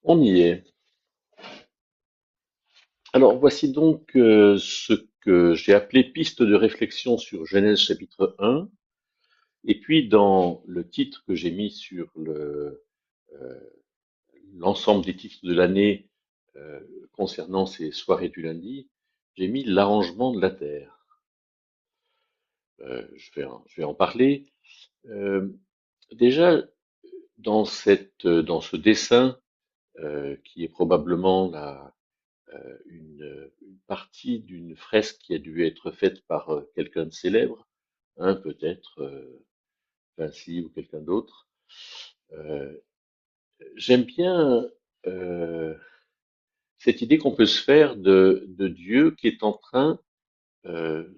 On y est. Alors voici donc ce que j'ai appelé piste de réflexion sur Genèse chapitre 1. Et puis dans le titre que j'ai mis sur euh, l'ensemble des titres de l'année euh, concernant ces soirées du lundi, j'ai mis l'arrangement de la Terre. Je vais en parler. Euh, Déjà, dans ce dessin, qui est probablement une partie d'une fresque qui a dû être faite par quelqu'un de célèbre, hein, peut-être Vinci ou quelqu'un d'autre. Euh, J'aime bien euh, cette idée qu'on peut se faire de Dieu qui est en train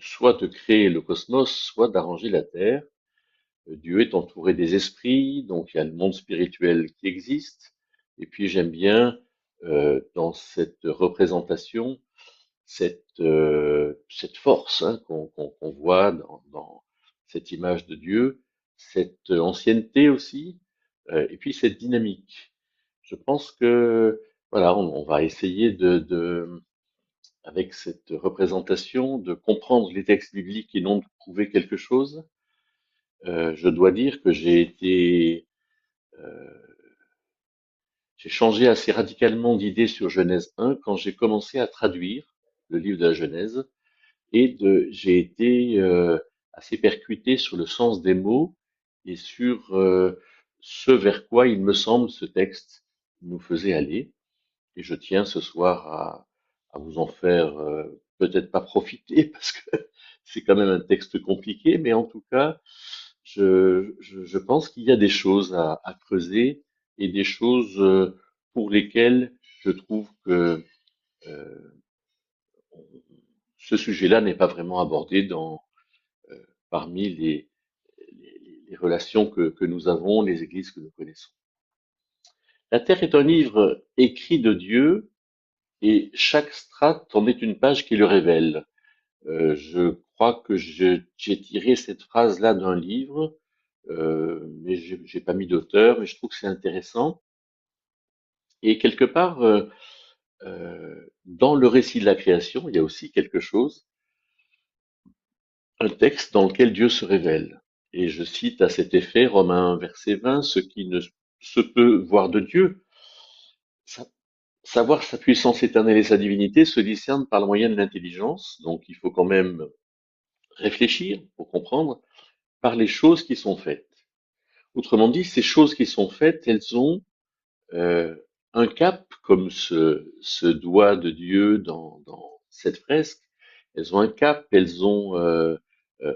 soit de créer le cosmos, soit d'arranger la Terre. Dieu est entouré des esprits, donc il y a le monde spirituel qui existe. Et puis j'aime bien dans cette représentation cette force, hein, qu'on voit dans cette image de Dieu, cette ancienneté aussi, et puis cette dynamique. Je pense que voilà, on va essayer avec cette représentation, de comprendre les textes bibliques et non de prouver quelque chose. Je dois dire que euh, j'ai changé assez radicalement d'idée sur Genèse 1 quand j'ai commencé à traduire le livre de la Genèse. J'ai été assez percuté sur le sens des mots et sur ce vers quoi il me semble ce texte nous faisait aller. Et je tiens ce soir à vous en faire peut-être pas profiter parce que c'est quand même un texte compliqué, mais en tout cas, je pense qu'il y a des choses à creuser et des choses pour lesquelles je trouve que euh, ce sujet-là n'est pas vraiment abordé euh, parmi les relations que nous avons, les églises que nous connaissons. La Terre est un livre écrit de Dieu et chaque strate en est une page qui le révèle. Je crois que j'ai tiré cette phrase-là d'un livre, mais j'ai pas mis d'auteur, mais je trouve que c'est intéressant. Et quelque part, dans le récit de la création, il y a aussi quelque chose, un texte dans lequel Dieu se révèle. Et je cite à cet effet Romains 1, verset 20, ce qui ne se peut voir de Dieu, sa- savoir sa puissance éternelle et sa divinité se discerne par le moyen de l'intelligence. Donc il faut quand même réfléchir pour comprendre par les choses qui sont faites. Autrement dit, ces choses qui sont faites, elles ont euh, un cap, comme ce doigt de Dieu dans cette fresque. Elles ont un cap, elles ont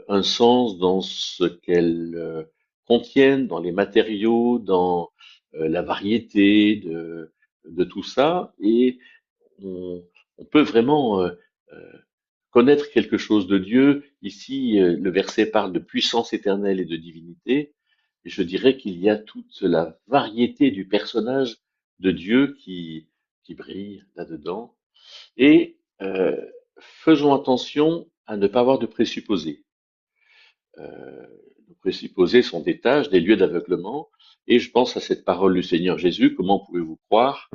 un sens dans ce qu'elles contiennent, dans les matériaux, dans la variété de tout ça. Et on, on peut vraiment euh, connaître quelque chose de Dieu. Ici, le verset parle de puissance éternelle et de divinité. Et je dirais qu'il y a toute la variété du personnage de Dieu qui brille là-dedans. Et faisons attention à ne pas avoir de présupposés. Les présupposés sont des tâches, des lieux d'aveuglement. Et je pense à cette parole du Seigneur Jésus, comment pouvez-vous croire,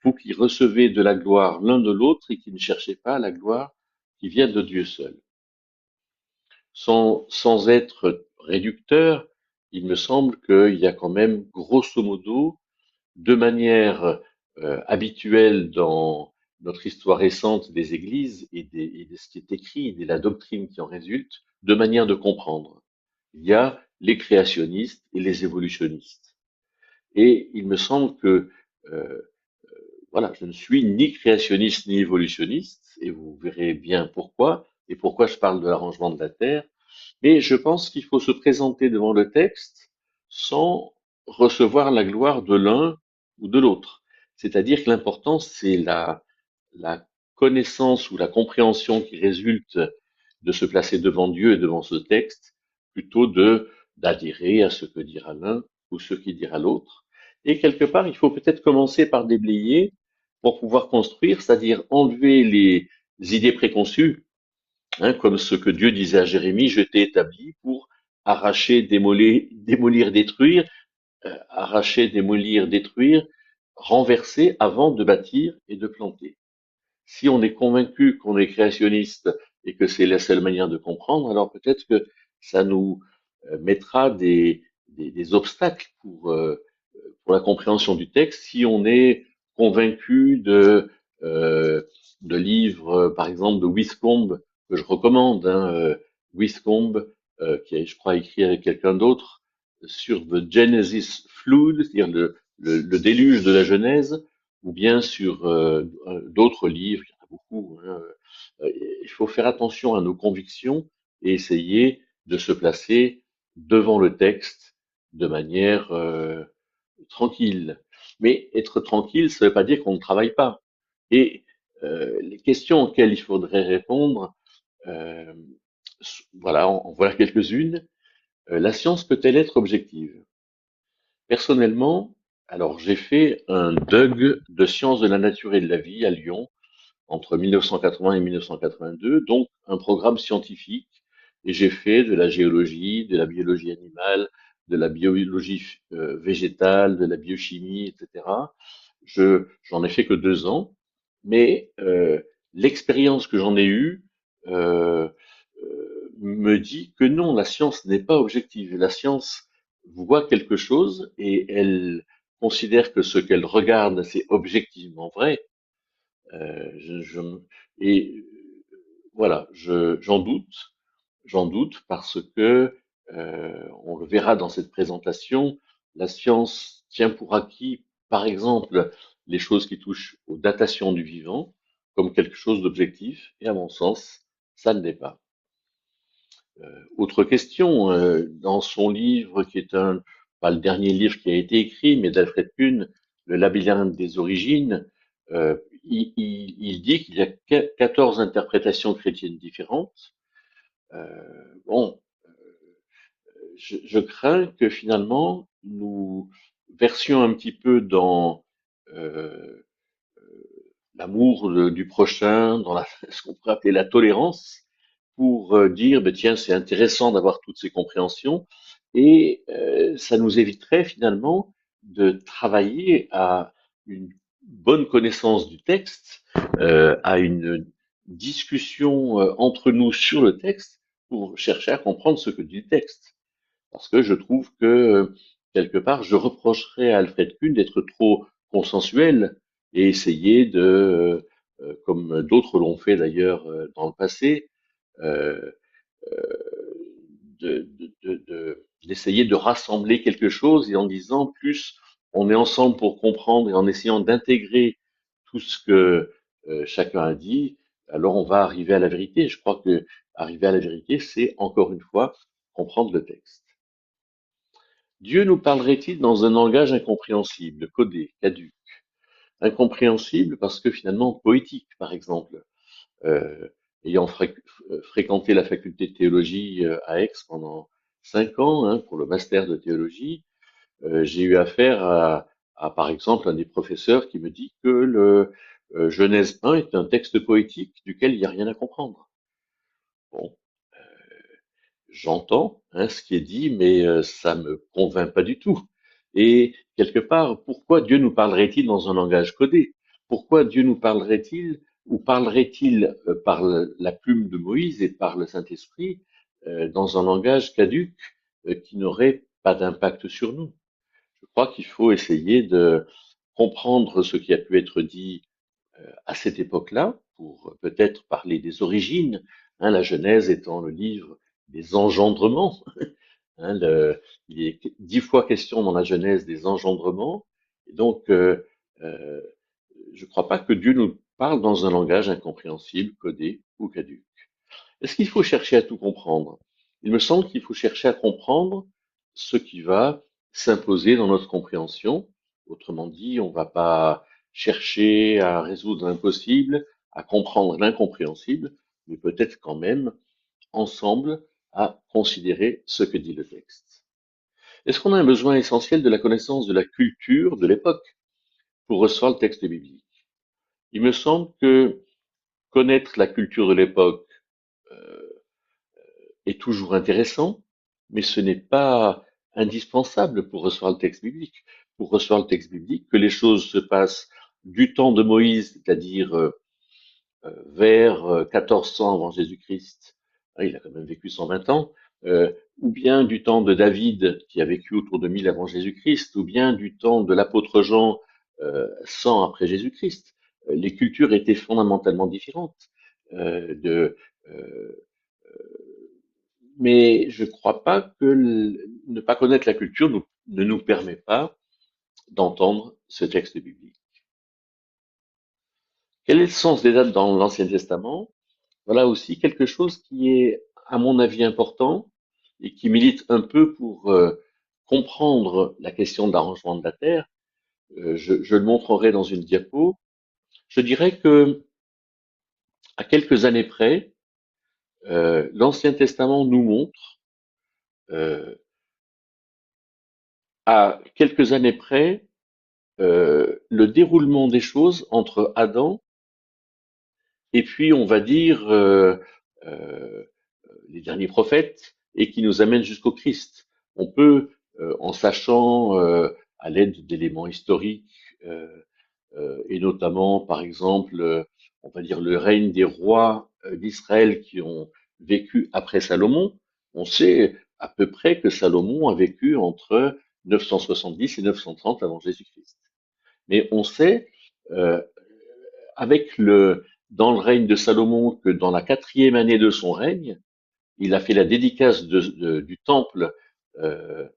vous qui recevez de la gloire l'un de l'autre et qui ne cherchez pas la gloire qui vient de Dieu seul. Sans être réducteur, il me semble qu'il y a quand même, grosso modo, de manière habituelle dans notre histoire récente des églises et de ce qui est écrit et de la doctrine qui en résulte, deux manières de comprendre. Il y a les créationnistes et les évolutionnistes. Et il me semble que euh, voilà, je ne suis ni créationniste ni évolutionniste, et vous verrez bien pourquoi, et pourquoi je parle de l'arrangement de la Terre. Mais je pense qu'il faut se présenter devant le texte sans recevoir la gloire de l'un ou de l'autre. C'est-à-dire que l'important, c'est la connaissance ou la compréhension qui résulte de se placer devant Dieu et devant ce texte, plutôt d'adhérer à ce que dira l'un ou ce qui dira l'autre. Et quelque part, il faut peut-être commencer par déblayer pour pouvoir construire, c'est-à-dire enlever les idées préconçues, hein, comme ce que Dieu disait à Jérémie, je t'ai établi pour arracher, démolir, détruire, arracher, démolir, détruire, renverser avant de bâtir et de planter. Si on est convaincu qu'on est créationniste et que c'est la seule manière de comprendre, alors peut-être que ça nous mettra des obstacles pour la compréhension du texte. Si on est convaincu euh, de livres, par exemple, de Wiscombe, que je recommande, hein, Wiscombe, qui a, je crois, écrit avec quelqu'un d'autre, sur The Genesis Flood, c'est-à-dire le déluge de la Genèse, ou bien sur d'autres livres, il y en a beaucoup, hein. Il faut faire attention à nos convictions et essayer de se placer devant le texte de manière tranquille. Mais être tranquille, ça ne veut pas dire qu'on ne travaille pas. Et les questions auxquelles il faudrait répondre, euh, voilà, en voilà quelques-unes. La science peut-elle être objective? Personnellement, alors j'ai fait un DUG de sciences de la nature et de la vie à Lyon entre 1980 et 1982, donc un programme scientifique. Et j'ai fait de la géologie, de la biologie animale, de la biologie végétale, de la biochimie, etc. J'en ai fait que 2 ans, mais l'expérience que j'en ai eue euh, me dit que non, la science n'est pas objective. La science voit quelque chose et elle considère que ce qu'elle regarde, c'est objectivement vrai. Euh, je, je- et voilà, j'en doute parce que on le verra dans cette présentation, la science tient pour acquis, par exemple, les choses qui touchent aux datations du vivant comme quelque chose d'objectif, et à mon sens, ça ne l'est pas. Autre question, dans son livre qui est pas le dernier livre qui a été écrit, mais d'Alfred Kuhn, Le labyrinthe des origines, il dit qu'il y a 14 interprétations chrétiennes différentes. Bon, je crains que finalement nous versions un petit peu dans euh, l'amour du prochain, dans ce qu'on pourrait appeler la tolérance, pour dire, ben, tiens, c'est intéressant d'avoir toutes ces compréhensions, et ça nous éviterait finalement de travailler à une bonne connaissance du texte, à une discussion entre nous sur le texte, pour chercher à comprendre ce que dit le texte. Parce que je trouve que, quelque part, je reprocherais à Alfred Kuhn d'être trop consensuel et essayer comme d'autres l'ont fait d'ailleurs dans le passé, euh, d'essayer de rassembler quelque chose et en disant plus on est ensemble pour comprendre et en essayant d'intégrer tout ce que chacun a dit, alors on va arriver à la vérité. Je crois que arriver à la vérité, c'est encore une fois comprendre le texte. Dieu nous parlerait-il dans un langage incompréhensible, codé, caduc? Incompréhensible parce que finalement poétique, par exemple. Euh, ayant fréquenté la faculté de théologie à Aix pendant 5 ans, hein, pour le master de théologie, j'ai eu affaire par exemple, un des professeurs qui me dit que le Genèse 1 est un texte poétique duquel il n'y a rien à comprendre. Bon, j'entends hein, ce qui est dit, mais ça me convainc pas du tout. Et quelque part, pourquoi Dieu nous parlerait-il dans un langage codé? Pourquoi Dieu nous parlerait-il ou parlerait-il par la plume de Moïse et par le Saint-Esprit dans un langage caduc qui n'aurait pas d'impact sur nous? Je crois qu'il faut essayer de comprendre ce qui a pu être dit à cette époque-là, pour peut-être parler des origines, hein, la Genèse étant le livre des engendrements. Hein, il est 10 fois question dans la Genèse des engendrements. Et donc, euh, je ne crois pas que Dieu nous parle dans un langage incompréhensible, codé ou caduc. Est-ce qu'il faut chercher à tout comprendre? Il me semble qu'il faut chercher à comprendre ce qui va s'imposer dans notre compréhension. Autrement dit, on ne va pas chercher à résoudre l'impossible, à comprendre l'incompréhensible, mais peut-être quand même ensemble à considérer ce que dit le texte. Est-ce qu'on a un besoin essentiel de la connaissance de la culture de l'époque pour recevoir le texte biblique? Il me semble que connaître la culture de l'époque euh, est toujours intéressant, mais ce n'est pas indispensable pour recevoir le texte biblique. pour recevoir le texte biblique, que les choses se passent du temps de Moïse, c'est-à-dire vers 1400 avant Jésus-Christ, ah, il a quand même vécu 120 ans, ou bien du temps de David, qui a vécu autour de 1000 avant Jésus-Christ, ou bien du temps de l'apôtre Jean, 100 après Jésus-Christ. Les cultures étaient fondamentalement différentes. De, euh, mais je ne crois pas que ne pas connaître la culture ne nous permet pas d'entendre ce texte biblique. Quel est le sens des dates dans l'Ancien Testament? Voilà aussi quelque chose qui est, à mon avis, important et qui milite un peu pour comprendre la question de l'arrangement de la Terre. Je le montrerai dans une diapo. Je dirais que, à quelques années près, l'Ancien Testament nous montre, euh, à quelques années près, le déroulement des choses entre Adam et puis, on va dire, euh, les derniers prophètes et qui nous amène jusqu'au Christ. On peut, en sachant, à l'aide d'éléments historiques, euh, et notamment, par exemple, on va dire le règne des rois d'Israël qui ont vécu après Salomon, on sait à peu près que Salomon a vécu entre 970 et 930 avant Jésus-Christ. Mais on sait, euh, avec dans le règne de Salomon, que dans la quatrième année de son règne, il a fait la dédicace du temple, euh,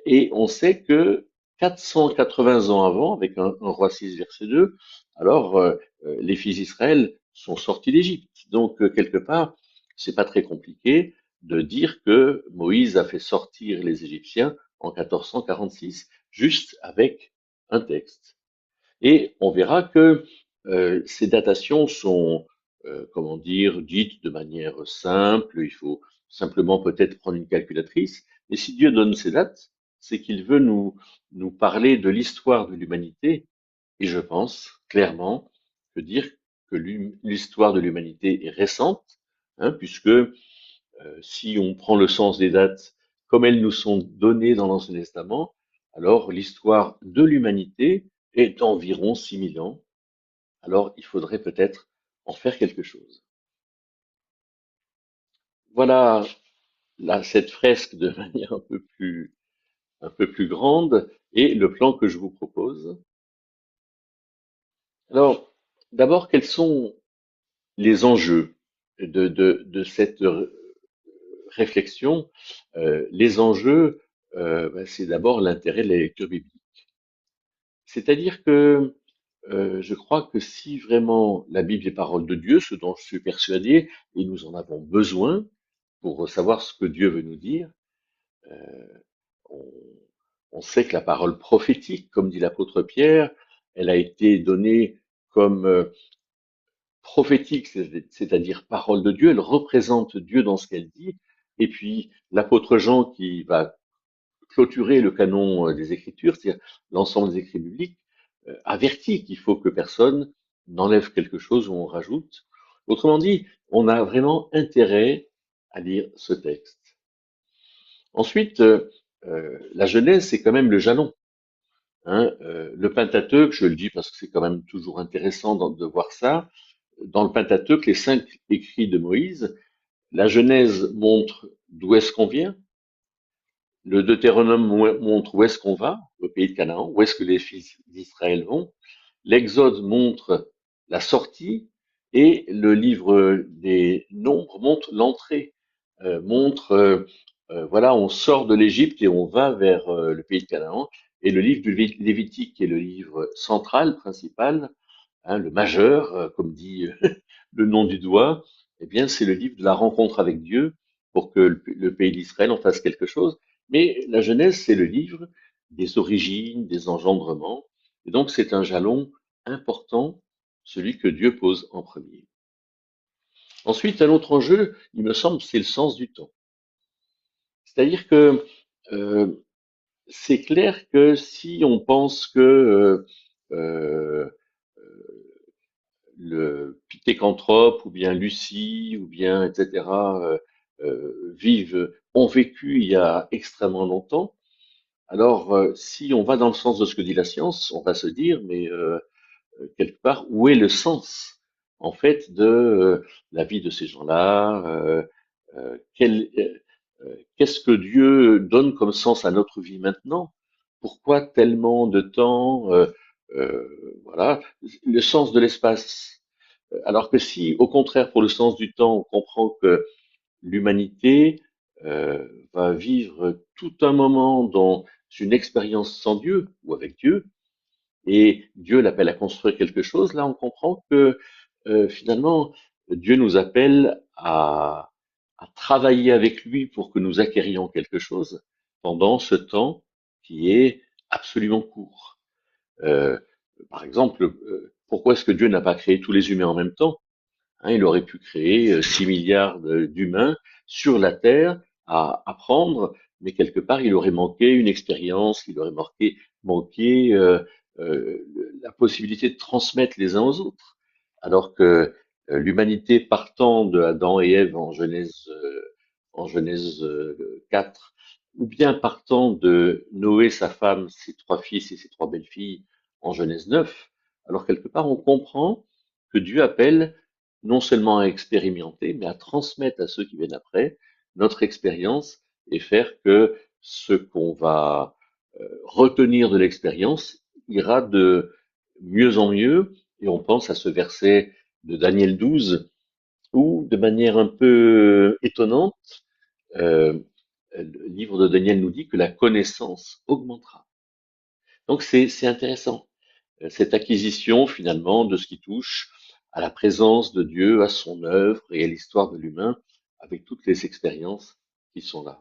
et on sait que 480 ans avant, avec un roi 6, verset 2, alors les fils d'Israël sont sortis d'Égypte. Donc quelque part, c'est pas très compliqué de dire que Moïse a fait sortir les Égyptiens en 1446, juste avec un texte. Et on verra que ces datations sont, comment dire, dites de manière simple. Il faut simplement peut-être prendre une calculatrice. Et si Dieu donne ces dates, c'est qu'il veut nous parler de l'histoire de l'humanité. Et je pense clairement que dire que l'histoire de l'humanité est récente, hein, puisque si on prend le sens des dates comme elles nous sont données dans l'Ancien Testament, alors l'histoire de l'humanité est d'environ 6000 ans. Alors il faudrait peut-être en faire quelque chose. Voilà cette fresque de manière un peu plus grande et le plan que je vous propose. Alors, d'abord, quels sont les enjeux de cette réflexion? Les enjeux, ben, c'est d'abord l'intérêt de la lecture biblique. C'est-à-dire que je crois que si vraiment la Bible est parole de Dieu, ce dont je suis persuadé, et nous en avons besoin pour savoir ce que Dieu veut nous dire, euh, on, on sait que la parole prophétique, comme dit l'apôtre Pierre, elle a été donnée comme prophétique, c'est-à-dire parole de Dieu, elle représente Dieu dans ce qu'elle dit, et puis l'apôtre Jean qui va clôturer le canon des Écritures, c'est-à-dire l'ensemble des écrits bibliques, avertit qu'il faut que personne n'enlève quelque chose ou on rajoute. Autrement dit, on a vraiment intérêt à lire ce texte. Ensuite, la Genèse, c'est quand même le jalon. Hein, le Pentateuque, je le dis parce que c'est quand même toujours intéressant de voir ça. Dans le Pentateuque, les 5 écrits de Moïse, la Genèse montre d'où est-ce qu'on vient, le Deutéronome montre où est-ce qu'on va, au pays de Canaan, où est-ce que les fils d'Israël vont. L'Exode montre la sortie et le livre des Nombres montre l'entrée, montre, voilà, on sort de l'Égypte et on va vers le pays de Canaan. Et le livre du Lévitique, qui est le livre central, principal, hein, le majeur, comme dit le nom du doigt, eh bien, c'est le livre de la rencontre avec Dieu pour que le pays d'Israël en fasse quelque chose. Mais la Genèse, c'est le livre des origines, des engendrements. Et donc, c'est un jalon important, celui que Dieu pose en premier. Ensuite, un autre enjeu, il me semble, c'est le sens du temps. C'est-à-dire que euh, c'est clair que si on pense que euh, le Pithécanthrope ou bien Lucie ou bien etc. Ont vécu il y a extrêmement longtemps, Alors, si on va dans le sens de ce que dit la science, on va se dire, mais quelque part, où est le sens, en fait, de la vie de ces gens-là? Qu'est-ce que Dieu donne comme sens à notre vie maintenant? Pourquoi tellement de temps? Voilà, le sens de l'espace. Alors que si, au contraire, pour le sens du temps, on comprend que l'humanité va vivre tout un moment dans une expérience sans Dieu ou avec Dieu, et Dieu l'appelle à construire quelque chose, là on comprend que finalement Dieu nous appelle à travailler avec lui pour que nous acquérions quelque chose pendant ce temps qui est absolument court. Euh, Par exemple, pourquoi est-ce que Dieu n'a pas créé tous les humains en même temps? Hein, il aurait pu créer 6 milliards d'humains sur la Terre à apprendre, mais quelque part, il aurait manqué une expérience, il aurait manqué euh, la possibilité de transmettre les uns aux autres. Alors que l'humanité partant de Adam et Ève en Genèse 4, ou bien partant de Noé, sa femme, ses trois fils et ses trois belles-filles en Genèse 9, alors quelque part, on comprend que Dieu appelle non seulement à expérimenter, mais à transmettre à ceux qui viennent après notre expérience et faire que ce qu'on va retenir de l'expérience ira de mieux en mieux. Et on pense à ce verset de Daniel 12 où, de manière un peu étonnante, euh, le livre de Daniel nous dit que la connaissance augmentera. Donc c'est intéressant, cette acquisition finalement de ce qui touche à la présence de Dieu, à son œuvre et à l'histoire de l'humain, avec toutes les expériences qui sont là.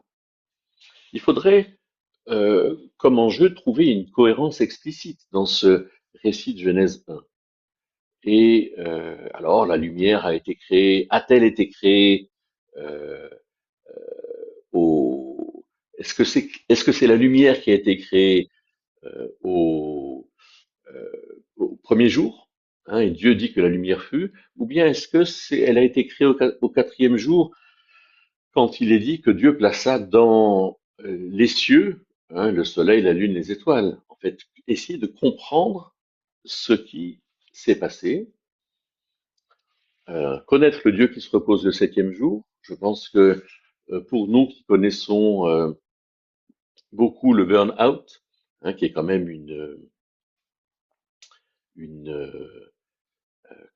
Il faudrait, comme enjeu, trouver une cohérence explicite dans ce récit de Genèse 1. Et alors, la lumière a été créée, a-t-elle été créée euh, au... Est-ce que c'est la lumière qui a été créée au, au premier jour, hein, et Dieu dit que la lumière fut, ou bien est-ce que elle a été créée au quatrième jour quand il est dit que Dieu plaça dans les cieux, hein, le soleil, la lune, les étoiles. En fait, essayer de comprendre ce qui s'est passé, connaître le Dieu qui se repose le septième jour. Je pense que pour nous qui connaissons beaucoup le burn-out, hein, qui est quand même une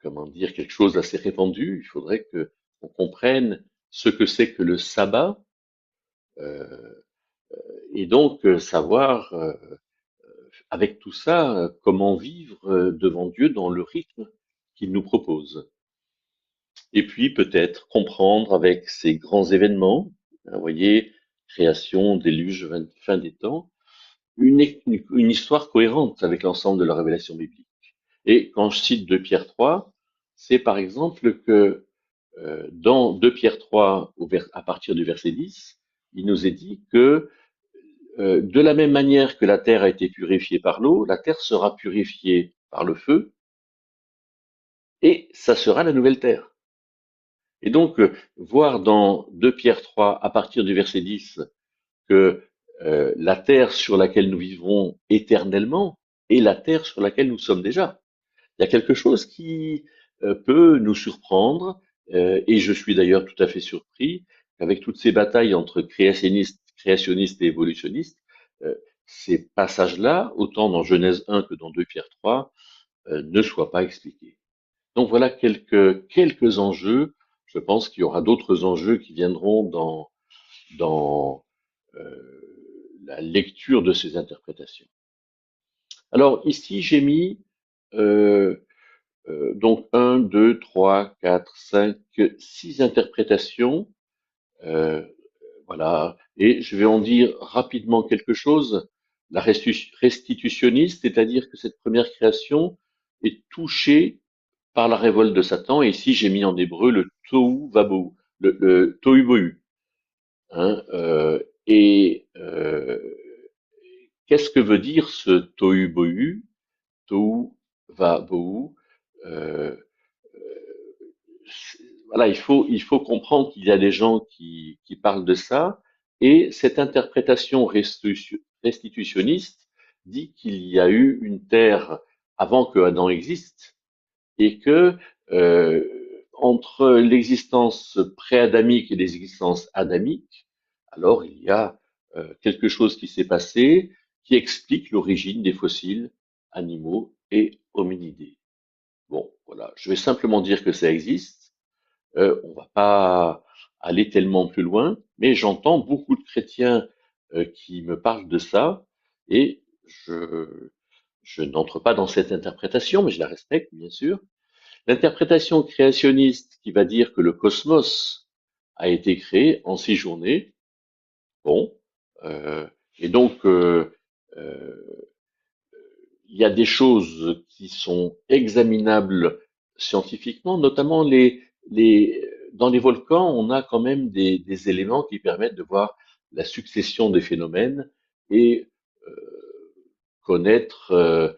comment dire, quelque chose d'assez répandu. Il faudrait que on comprenne ce que c'est que le sabbat euh, et donc savoir avec tout ça comment vivre devant Dieu dans le rythme qu'il nous propose. Et puis peut-être comprendre avec ces grands événements, hein, vous voyez, création, déluge, fin des temps, une histoire cohérente avec l'ensemble de la révélation biblique. Et quand je cite 2 Pierre 3, c'est par exemple que dans 2 Pierre 3, à partir du verset 10, il nous est dit que de la même manière que la terre a été purifiée par l'eau, la terre sera purifiée par le feu, et ça sera la nouvelle terre. Et donc, voir dans 2 Pierre 3, à partir du verset 10, que la terre sur laquelle nous vivrons éternellement est la terre sur laquelle nous sommes déjà. Il y a quelque chose qui peut nous surprendre, et je suis d'ailleurs tout à fait surpris qu'avec toutes ces batailles entre créationnistes et évolutionnistes, euh, ces passages-là, autant dans Genèse 1 que dans 2 Pierre 3, ne soient pas expliqués. Donc voilà quelques enjeux. Je pense qu'il y aura d'autres enjeux qui viendront dans la lecture de ces interprétations. Alors ici, j'ai mis euh, donc un, 2, 3, 4, 5, 6 interprétations. Euh, voilà. Et je vais en dire rapidement quelque chose. La restitutionniste, c'est-à-dire que cette première création est touchée par la révolte de Satan. Et ici, j'ai mis en hébreu le tohu vabohu, le tohu bohu. Hein, et qu'est-ce que veut dire ce tohu bohu, tohu vabohu? Euh, voilà, il faut comprendre qu'il y a des gens qui parlent de ça, et cette interprétation restitutionniste dit qu'il y a eu une terre avant que Adam existe et que euh, entre l'existence pré-adamique et l'existence adamique, alors il y a quelque chose qui s'est passé qui explique l'origine des fossiles animaux et hominidés. Bon, voilà, je vais simplement dire que ça existe. On va pas aller tellement plus loin, mais j'entends beaucoup de chrétiens qui me parlent de ça et je n'entre pas dans cette interprétation, mais je la respecte, bien sûr. L'interprétation créationniste qui va dire que le cosmos a été créé en 6 journées, bon, euh, et donc euh, il y a des choses qui sont examinables scientifiquement, notamment dans les volcans, on a quand même des éléments qui permettent de voir la succession des phénomènes et connaître euh,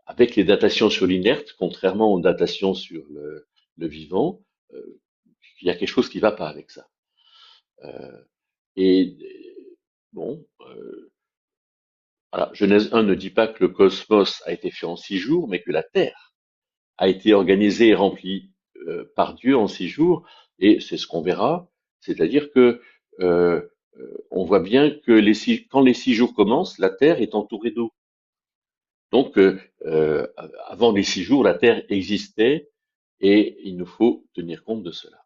avec les datations sur l'inerte, contrairement aux datations sur le vivant, euh, il y a quelque chose qui ne va pas avec ça. Euh, et bon, voilà, Genèse 1 ne dit pas que le cosmos a été fait en 6 jours, mais que la Terre a été organisée et remplie par Dieu en 6 jours, et c'est ce qu'on verra, c'est-à-dire que euh, on voit bien que quand les 6 jours commencent, la Terre est entourée d'eau. Donc, avant les 6 jours, la Terre existait et il nous faut tenir compte de cela.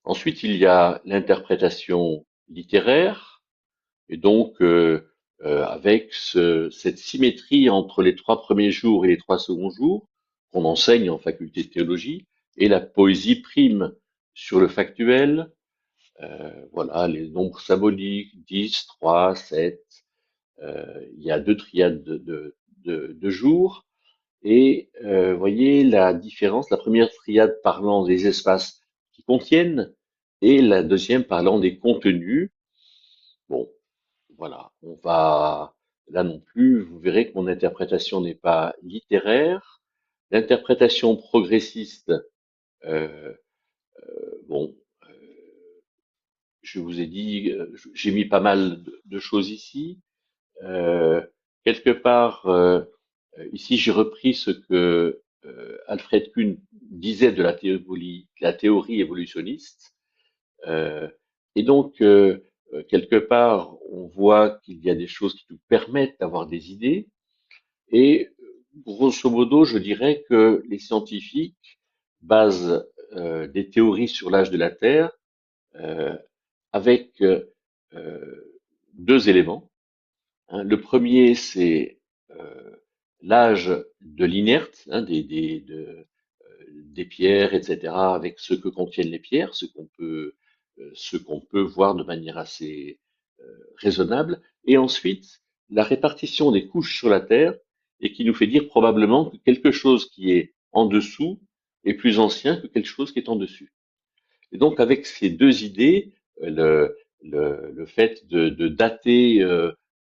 Ensuite, il y a l'interprétation littéraire, et donc avec cette symétrie entre les 3 premiers jours et les 3 seconds jours qu'on enseigne en faculté de théologie, et la poésie prime sur le factuel. Voilà, les nombres symboliques, 10, 3, 7. Il y a deux triades de jours. Et voyez la différence, la première triade parlant des espaces qui contiennent et la deuxième parlant des contenus. Bon, voilà, on va là non plus, vous verrez que mon interprétation n'est pas littéraire. L'interprétation progressiste, euh, bon, je vous ai dit, j'ai mis pas mal de choses ici. Euh, Quelque part, ici, j'ai repris ce que Alfred Kuhn disait de la théorie évolutionniste. Euh, et donc, quelque part, on voit qu'il y a des choses qui nous permettent d'avoir des idées. Et grosso modo, je dirais que les scientifiques basent des théories sur l'âge de la Terre euh, avec deux éléments. Hein. Le premier, c'est l'âge de l'inerte, hein, des pierres, etc., avec ce que contiennent les pierres, ce qu'on peut voir de manière assez raisonnable, et ensuite la répartition des couches sur la Terre, et qui nous fait dire probablement que quelque chose qui est en dessous est plus ancien que quelque chose qui est en dessus. Et donc, avec ces deux idées, le fait de dater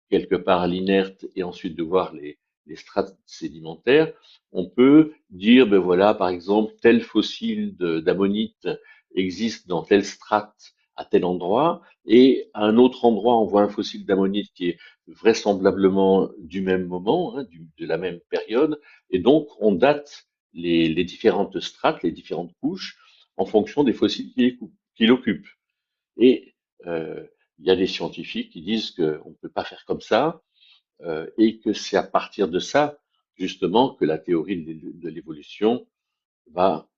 quelque part l'inerte et ensuite de voir les strates sédimentaires, on peut dire, ben voilà, par exemple, tel fossile d'ammonite existe dans telle strate à tel endroit, et à un autre endroit, on voit un fossile d'ammonite qui est vraisemblablement du même moment, hein, de la même période, et donc on date les différentes strates, les différentes couches, en fonction des fossiles qu'il occupe. Et il y a des scientifiques qui disent qu'on ne peut pas faire comme ça et que c'est à partir de ça, justement, que la théorie de l'évolution va,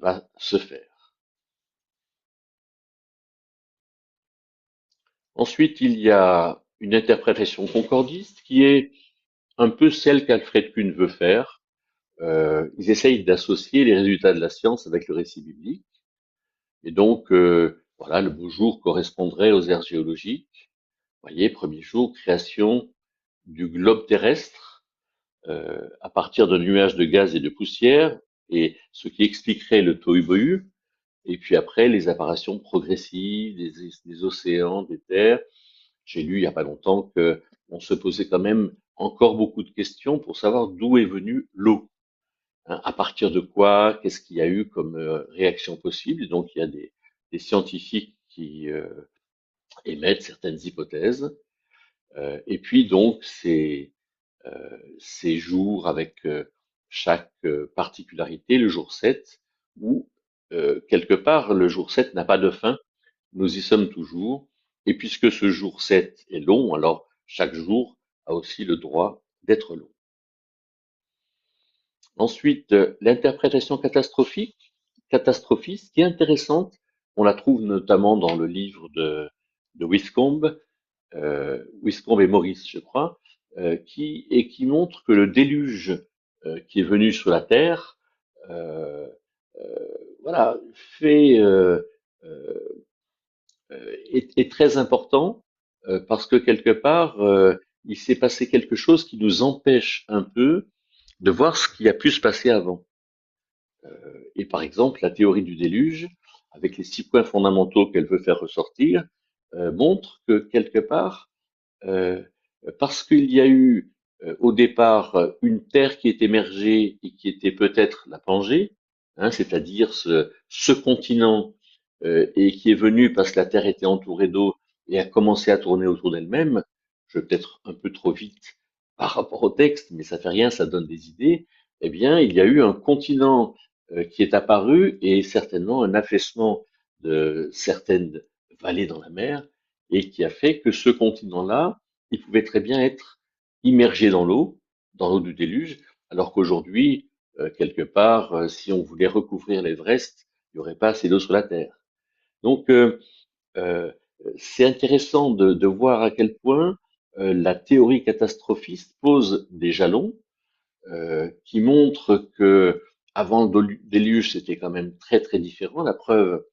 va se faire. Ensuite, il y a une interprétation concordiste qui est un peu celle qu'Alfred Kuhn veut faire. Ils essayent d'associer les résultats de la science avec le récit biblique. Et donc, voilà, le beau jour correspondrait aux ères géologiques. Vous voyez, premier jour, création du globe terrestre à partir d'un nuage de gaz et de poussière, et ce qui expliquerait le tohu-bohu. Et puis après, les apparitions progressives des océans, des terres. J'ai lu il n'y a pas longtemps que on se posait quand même encore beaucoup de questions pour savoir d'où est venue l'eau. Hein, à partir de quoi, qu'est-ce qu'il y a eu comme réaction possible. Et donc il y a des scientifiques émettre certaines hypothèses. Et puis donc ces jours avec chaque particularité, le jour 7, où quelque part le jour 7 n'a pas de fin, nous y sommes toujours, et puisque ce jour 7 est long, alors chaque jour a aussi le droit d'être long. Ensuite, l'interprétation catastrophiste, qui est intéressante, on la trouve notamment dans le livre de Wiscombe et Maurice, je crois, qui montre que le déluge qui est venu sur la Terre, euh, euh, voilà, fait est très important parce que quelque part, il s'est passé quelque chose qui nous empêche un peu de voir ce qui a pu se passer avant. Et par exemple, la théorie du déluge, avec les 6 points fondamentaux qu'elle veut faire ressortir, montre que quelque part, euh, parce qu'il y a eu au départ une terre qui est émergée et qui était peut-être la Pangée, hein, c'est-à-dire ce continent et qui est venu parce que la Terre était entourée d'eau et a commencé à tourner autour d'elle-même. Je vais peut-être un peu trop vite par rapport au texte, mais ça fait rien, ça donne des idées. Eh bien, il y a eu un continent qui est apparu et certainement un affaissement de certaines vallées dans la mer et qui a fait que ce continent-là, il pouvait très bien être immergé dans l'eau du déluge, alors qu'aujourd'hui, quelque part, si on voulait recouvrir l'Everest, il n'y aurait pas assez d'eau sur la Terre. Donc, euh, c'est intéressant de voir à quel point la théorie catastrophiste pose des jalons qui montrent que avant le déluge, c'était quand même très très différent. La preuve,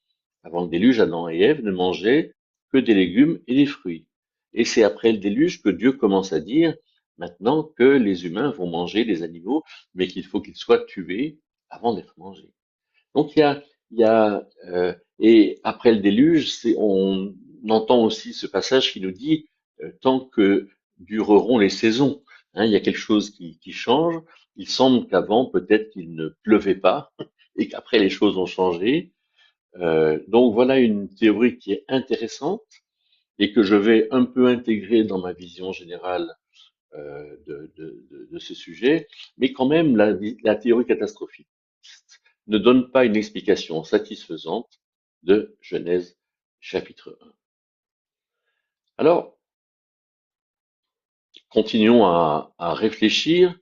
avant le déluge, Adam et Ève ne mangeaient que des légumes et des fruits. Et c'est après le déluge que Dieu commence à dire maintenant que les humains vont manger les animaux, mais qu'il faut qu'ils soient tués avant d'être mangés. Donc il y a et après le déluge, on entend aussi ce passage qui nous dit tant que dureront les saisons. Hein, il y a quelque chose qui change. Il semble qu'avant peut-être qu'il ne pleuvait pas et qu'après les choses ont changé. Donc voilà une théorie qui est intéressante et que je vais un peu intégrer dans ma vision générale de ce sujet, mais quand même la théorie catastrophique ne donne pas une explication satisfaisante de Genèse chapitre 1. Alors, continuons à réfléchir.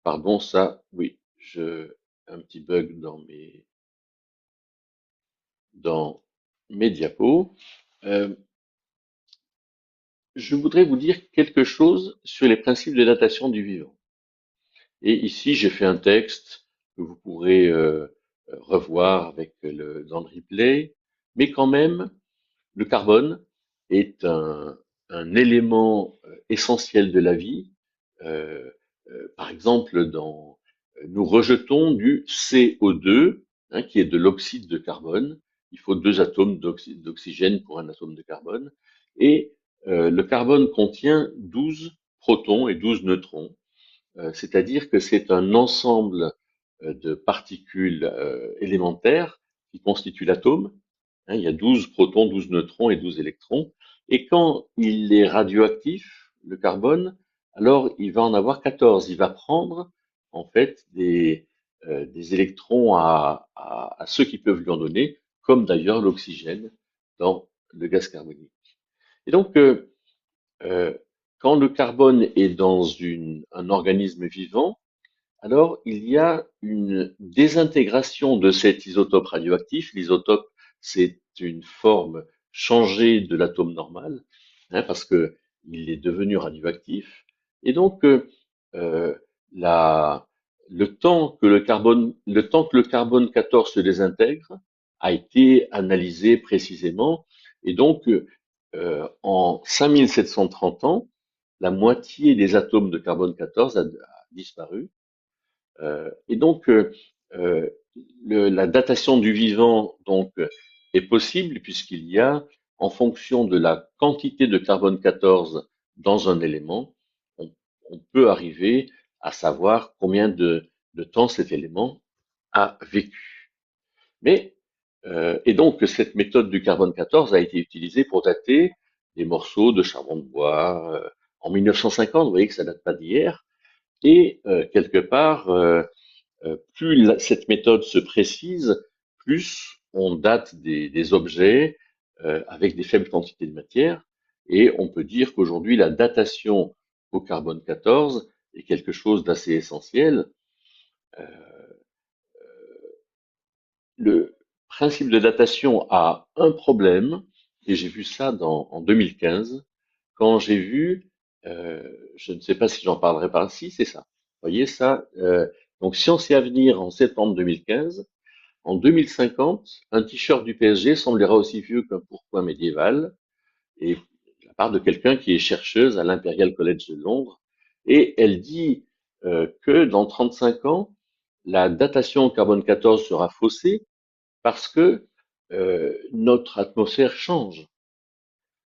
Pardon, ça, oui, un petit bug dans mes diapos. Euh, je voudrais vous dire quelque chose sur les principes de datation du vivant. Et ici, j'ai fait un texte que vous pourrez revoir avec dans le replay, mais quand même, le carbone est un élément essentiel de la vie. Euh, Par exemple, nous rejetons du CO2, hein, qui est de l'oxyde de carbone. Il faut 2 atomes d'oxygène pour un atome de carbone. Et le carbone contient 12 protons et 12 neutrons. C'est-à-dire que c'est un ensemble de particules élémentaires qui constituent l'atome. Hein, il y a 12 protons, 12 neutrons et 12 électrons. Et quand il est radioactif, le carbone, alors il va en avoir 14. Il va prendre en fait des électrons à ceux qui peuvent lui en donner, comme d'ailleurs l'oxygène dans le gaz carbonique. Et donc, euh, quand le carbone est dans un organisme vivant, alors il y a une désintégration de cet isotope radioactif. L'isotope, c'est une forme changée de l'atome normal, hein, parce que il est devenu radioactif. Et donc, euh, la, le temps que le carbone 14 se désintègre a été analysé précisément. Et donc, en 5730 ans, la moitié des atomes de carbone 14 a disparu. Et donc, euh, la datation du vivant donc est possible puisqu'il y a, en fonction de la quantité de carbone 14 dans un élément, on, on peut arriver à savoir combien de temps cet élément a vécu. Mais Et donc, cette méthode du carbone 14 a été utilisée pour dater des morceaux de charbon de bois en 1950. Vous voyez que ça date pas d'hier. Et quelque part, plus cette méthode se précise, plus on date des objets avec des faibles quantités de matière. Et on peut dire qu'aujourd'hui, la datation au carbone 14 est quelque chose d'assez essentiel. Euh, le principe de datation a un problème, et j'ai vu ça en 2015, quand j'ai vu, je ne sais pas si j'en parlerai par ici, c'est ça. Vous voyez ça, donc Science et Avenir en septembre 2015, en 2050, un t-shirt du PSG semblera aussi vieux qu'un pourpoint médiéval, et de la part de quelqu'un qui est chercheuse à l'Imperial College de Londres, et elle dit que dans 35 ans, la datation au carbone 14 sera faussée parce que notre atmosphère change.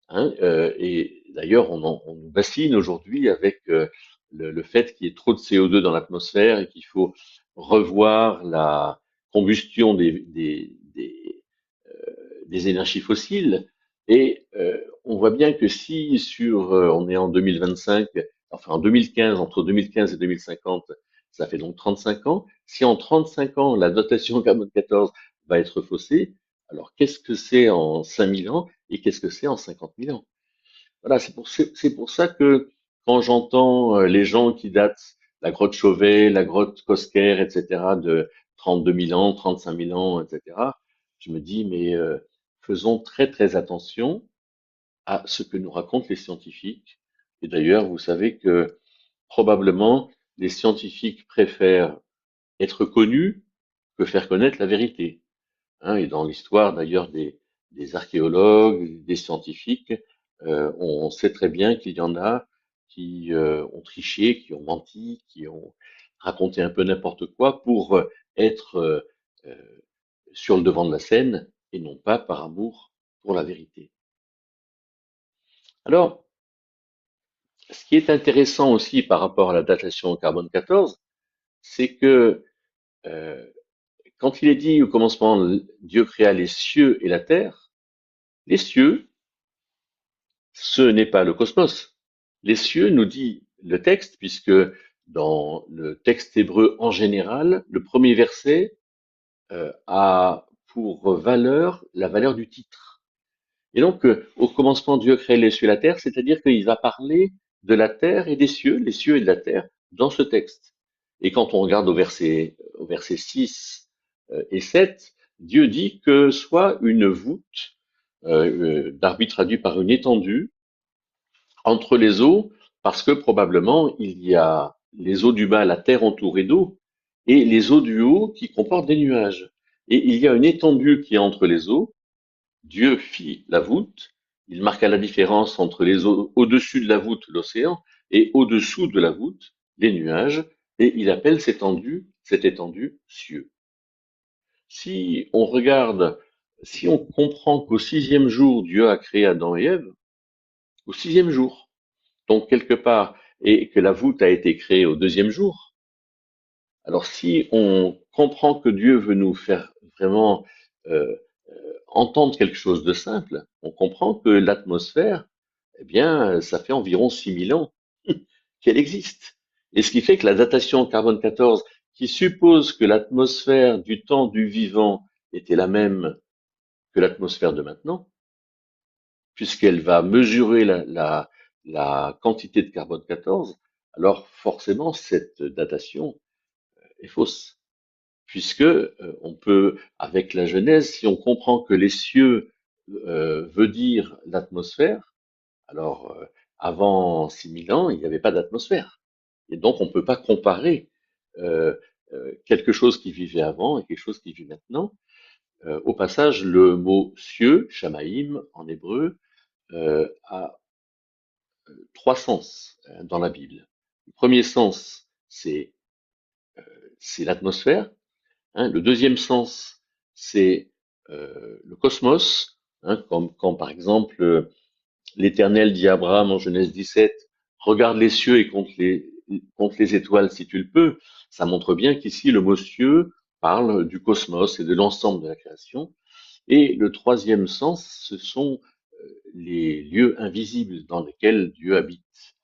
Hein, et d'ailleurs, on nous bassine aujourd'hui avec le fait qu'il y ait trop de CO2 dans l'atmosphère et qu'il faut revoir la combustion des énergies fossiles. Et on voit bien que si on est en 2025, enfin en 2015, entre 2015 et 2050, ça fait donc 35 ans. Si en 35 ans, la dotation carbone 14 va être faussée, alors qu'est-ce que c'est en 5000 ans et qu'est-ce que c'est en 50 000 ans? Voilà, c'est pour ça que quand j'entends les gens qui datent la grotte Chauvet, la grotte Cosquer, etc., de 32 000 ans, 35 000 ans, etc., je me dis, mais faisons très très attention à ce que nous racontent les scientifiques. Et d'ailleurs, vous savez que probablement les scientifiques préfèrent être connus que faire connaître la vérité. Hein, et dans l'histoire d'ailleurs des archéologues, des scientifiques, on sait très bien qu'il y en a qui ont triché, qui ont menti, qui ont raconté un peu n'importe quoi pour être euh, sur le devant de la scène et non pas par amour pour la vérité. Alors, ce qui est intéressant aussi par rapport à la datation au carbone 14, c'est que euh, quand il est dit au commencement, Dieu créa les cieux et la terre, les cieux, ce n'est pas le cosmos. Les cieux, nous dit le texte, puisque dans le texte hébreu en général, le premier verset a pour valeur la valeur du titre. Et donc, au commencement, Dieu crée les cieux et la terre, c'est-à-dire qu'il va parler de la terre et des cieux, les cieux et de la terre, dans ce texte. Et quand on regarde au verset 6 et 7, Dieu dit que soit une voûte, Darby traduit par une étendue, entre les eaux, parce que probablement il y a les eaux du bas, la terre entourée d'eau, et les eaux du haut qui comportent des nuages. Et il y a une étendue qui est entre les eaux. Dieu fit la voûte. Il marqua la différence entre les eaux au-dessus de la voûte, l'océan, et au-dessous de la voûte, les nuages, et il appelle cette étendue cieux. Si on regarde, si on comprend qu'au sixième jour, Dieu a créé Adam et Ève, au sixième jour, donc quelque part, et que la voûte a été créée au deuxième jour. Alors si on comprend que Dieu veut nous faire vraiment entendre quelque chose de simple, on comprend que l'atmosphère, eh bien, ça fait environ 6000 ans qu'elle existe. Et ce qui fait que la datation en carbone 14, qui suppose que l'atmosphère du temps du vivant était la même que l'atmosphère de maintenant, puisqu'elle va mesurer la quantité de carbone 14, alors forcément cette datation est fausse, puisque on peut, avec la Genèse, si on comprend que les cieux veut dire l'atmosphère, alors avant 6000 ans, il n'y avait pas d'atmosphère. Et donc on ne peut pas comparer euh, quelque chose qui vivait avant et quelque chose qui vit maintenant. Au passage, le mot cieux, shamaïm en hébreu, a trois sens dans la Bible. Le premier sens, c'est l'atmosphère. Hein. Le deuxième sens, c'est le cosmos. Hein, comme quand, par exemple, l'Éternel dit à Abraham en Genèse 17, regarde les cieux et compte les étoiles si tu le peux. Ça montre bien qu'ici, le mot cieux parle du cosmos et de l'ensemble de la création. Et le troisième sens, ce sont les lieux invisibles dans lesquels Dieu habite.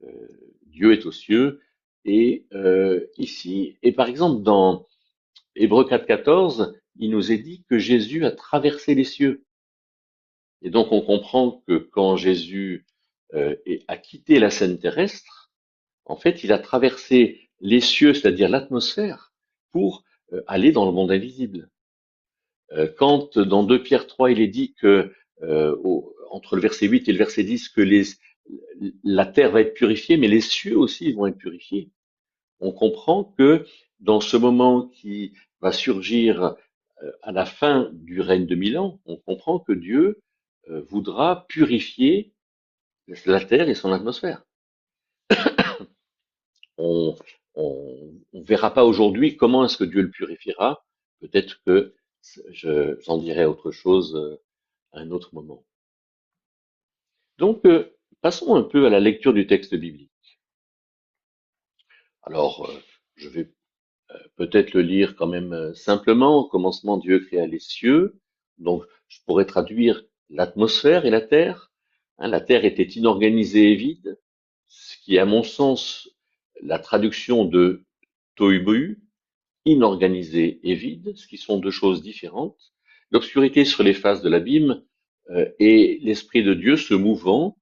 Euh, Dieu est aux cieux. Et ici, et par exemple dans Hébreux 4,14, il nous est dit que Jésus a traversé les cieux. Et donc on comprend que quand Jésus a quitté la scène terrestre, en fait, il a traversé les cieux, c'est-à-dire l'atmosphère, pour aller dans le monde invisible. Quand dans 2 Pierre 3, il est dit que entre le verset 8 et le verset 10 que la terre va être purifiée, mais les cieux aussi vont être purifiés. On comprend que dans ce moment qui va surgir à la fin du règne de 1000 ans, on comprend que Dieu voudra purifier la terre et son atmosphère. On on verra pas aujourd'hui comment est-ce que Dieu le purifiera. Peut-être que j'en dirai autre chose à un autre moment. Donc, passons un peu à la lecture du texte biblique. Alors, je vais peut-être le lire quand même simplement. Au commencement, Dieu créa les cieux. Donc, je pourrais traduire l'atmosphère et la terre. Hein, la terre était inorganisée et vide, ce qui est à mon sens la traduction de tohu, inorganisé et vide, ce qui sont deux choses différentes. L'obscurité sur les faces de l'abîme et l'Esprit de Dieu se mouvant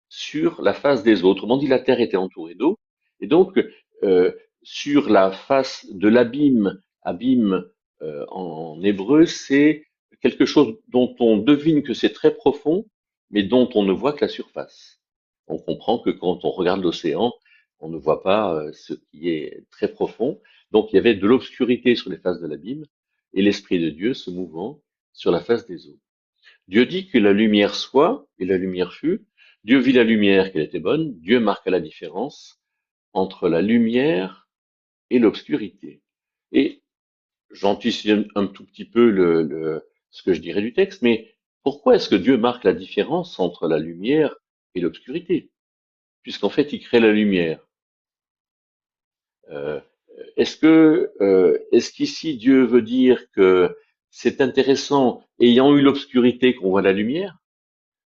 sur la face des eaux. Autrement dit, la terre était entourée d'eau. Et donc, euh, sur la face de l'abîme, abîme en hébreu, c'est quelque chose dont on devine que c'est très profond, mais dont on ne voit que la surface. On comprend que quand on regarde l'océan, on ne voit pas ce qui est très profond. Donc, il y avait de l'obscurité sur les faces de l'abîme et l'Esprit de Dieu se mouvant sur la face des eaux. Dieu dit que la lumière soit, et la lumière fut. Dieu vit la lumière qu'elle était bonne. Dieu marqua la différence entre la lumière et l'obscurité. Et j'anticipe un tout petit peu ce que je dirais du texte, mais pourquoi est-ce que Dieu marque la différence entre la lumière et l'obscurité? Puisqu'en fait, il crée la lumière. Euh, est-ce qu'ici Dieu veut dire que c'est intéressant, ayant eu l'obscurité, qu'on voit la lumière?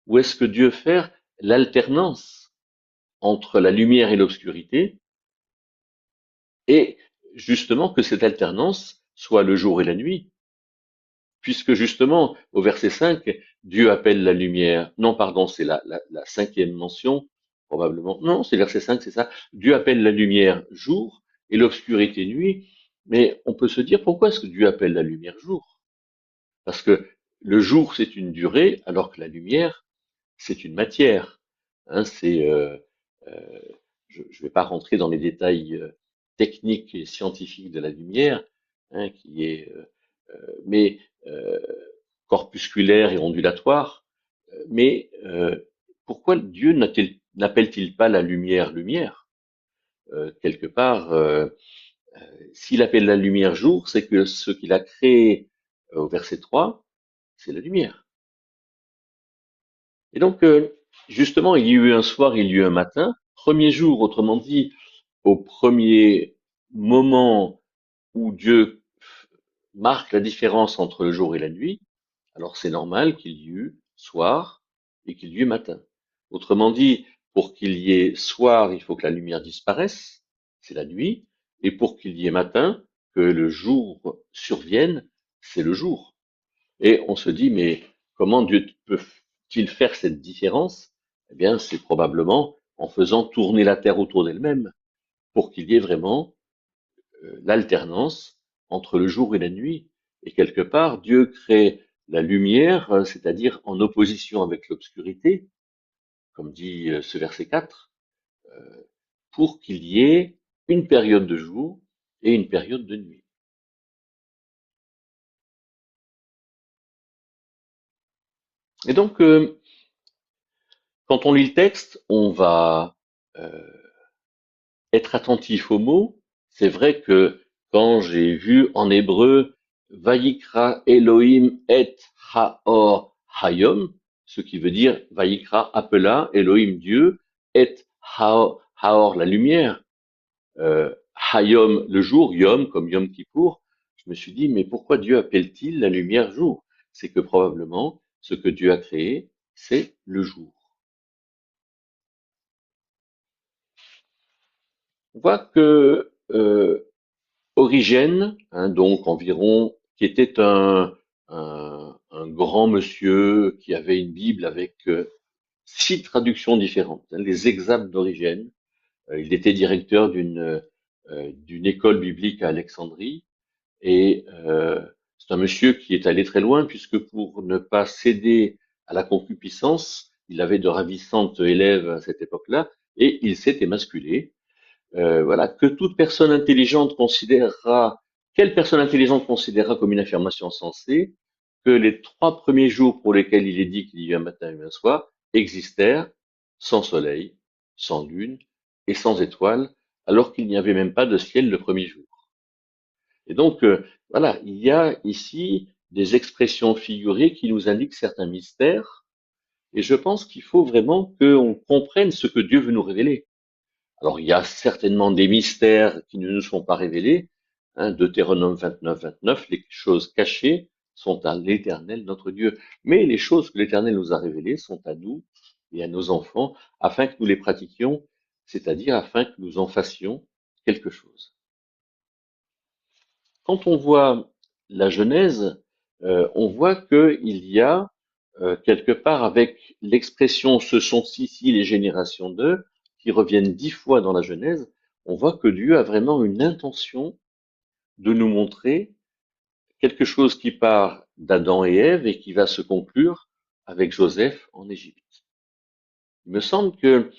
Ou est-ce que Dieu fait l'alternance entre la lumière et l'obscurité et justement que cette alternance soit le jour et la nuit, puisque justement au verset 5, Dieu appelle la lumière, non pardon, c'est la cinquième mention, probablement, non, c'est verset 5, c'est ça, Dieu appelle la lumière jour et l'obscurité nuit, mais on peut se dire pourquoi est-ce que Dieu appelle la lumière jour? Parce que le jour c'est une durée, alors que la lumière c'est une matière. Hein, euh, je ne vais pas rentrer dans les détails techniques et scientifiques de la lumière, hein, qui est, mais corpusculaire et ondulatoire. Mais pourquoi Dieu n'appelle-t-il pas la lumière lumière? Quelque part, s'il appelle la lumière jour, c'est que ce qu'il a créé au verset 3, c'est la lumière. Et donc, justement, il y a eu un soir, il y a eu un matin. Premier jour, autrement dit, au premier moment où Dieu marque la différence entre le jour et la nuit, alors c'est normal qu'il y ait eu soir et qu'il y ait eu matin. Autrement dit, pour qu'il y ait soir, il faut que la lumière disparaisse, c'est la nuit, et pour qu'il y ait matin, que le jour survienne, c'est le jour. Et on se dit, mais comment Dieu peut-il faire cette différence? Eh bien, c'est probablement en faisant tourner la Terre autour d'elle-même pour qu'il y ait vraiment l'alternance entre le jour et la nuit. Et quelque part, Dieu crée la lumière, c'est-à-dire en opposition avec l'obscurité, comme dit ce verset 4, euh, pour qu'il y ait une période de jour et une période de nuit. Et donc, quand on lit le texte, on va euh, être attentif aux mots. C'est vrai que quand j'ai vu en hébreu Vayikra Elohim et Haor Hayom, ce qui veut dire Vayikra appela Elohim Dieu et Haor la lumière, Hayom le jour, Yom comme Yom Kippour, je me suis dit mais pourquoi Dieu appelle-t-il la lumière jour? c'est que probablement ce que Dieu a créé, c'est le jour. On voit que Origène, donc environ, qui était un grand monsieur qui avait une Bible avec 6 traductions différentes, les exaptes d'Origène. Il était directeur d'une école biblique à Alexandrie et c'est un monsieur qui est allé très loin puisque pour ne pas céder à la concupiscence, il avait de ravissantes élèves à cette époque-là et il s'est émasculé. Voilà, que toute personne intelligente considérera, quelle personne intelligente considérera comme une affirmation sensée que les 3 premiers jours pour lesquels il est dit qu'il y a un matin et un soir existèrent sans soleil, sans lune et sans étoiles, alors qu'il n'y avait même pas de ciel le premier jour. Et donc, voilà, il y a ici des expressions figurées qui nous indiquent certains mystères, et je pense qu'il faut vraiment qu'on comprenne ce que Dieu veut nous révéler. Alors, il y a certainement des mystères qui ne nous sont pas révélés. Deutéronome 29, 29, les choses cachées sont à l'Éternel, notre Dieu. Mais les choses que l'Éternel nous a révélées sont à nous et à nos enfants, afin que nous les pratiquions, c'est-à-dire afin que nous en fassions quelque chose. Quand on voit la Genèse, on voit qu'il y a quelque part avec l'expression ce sont ici les générations d'eux, qui reviennent 10 fois dans la Genèse, on voit que Dieu a vraiment une intention de nous montrer quelque chose qui part d'Adam et Ève et qui va se conclure avec Joseph en Égypte. Il me semble que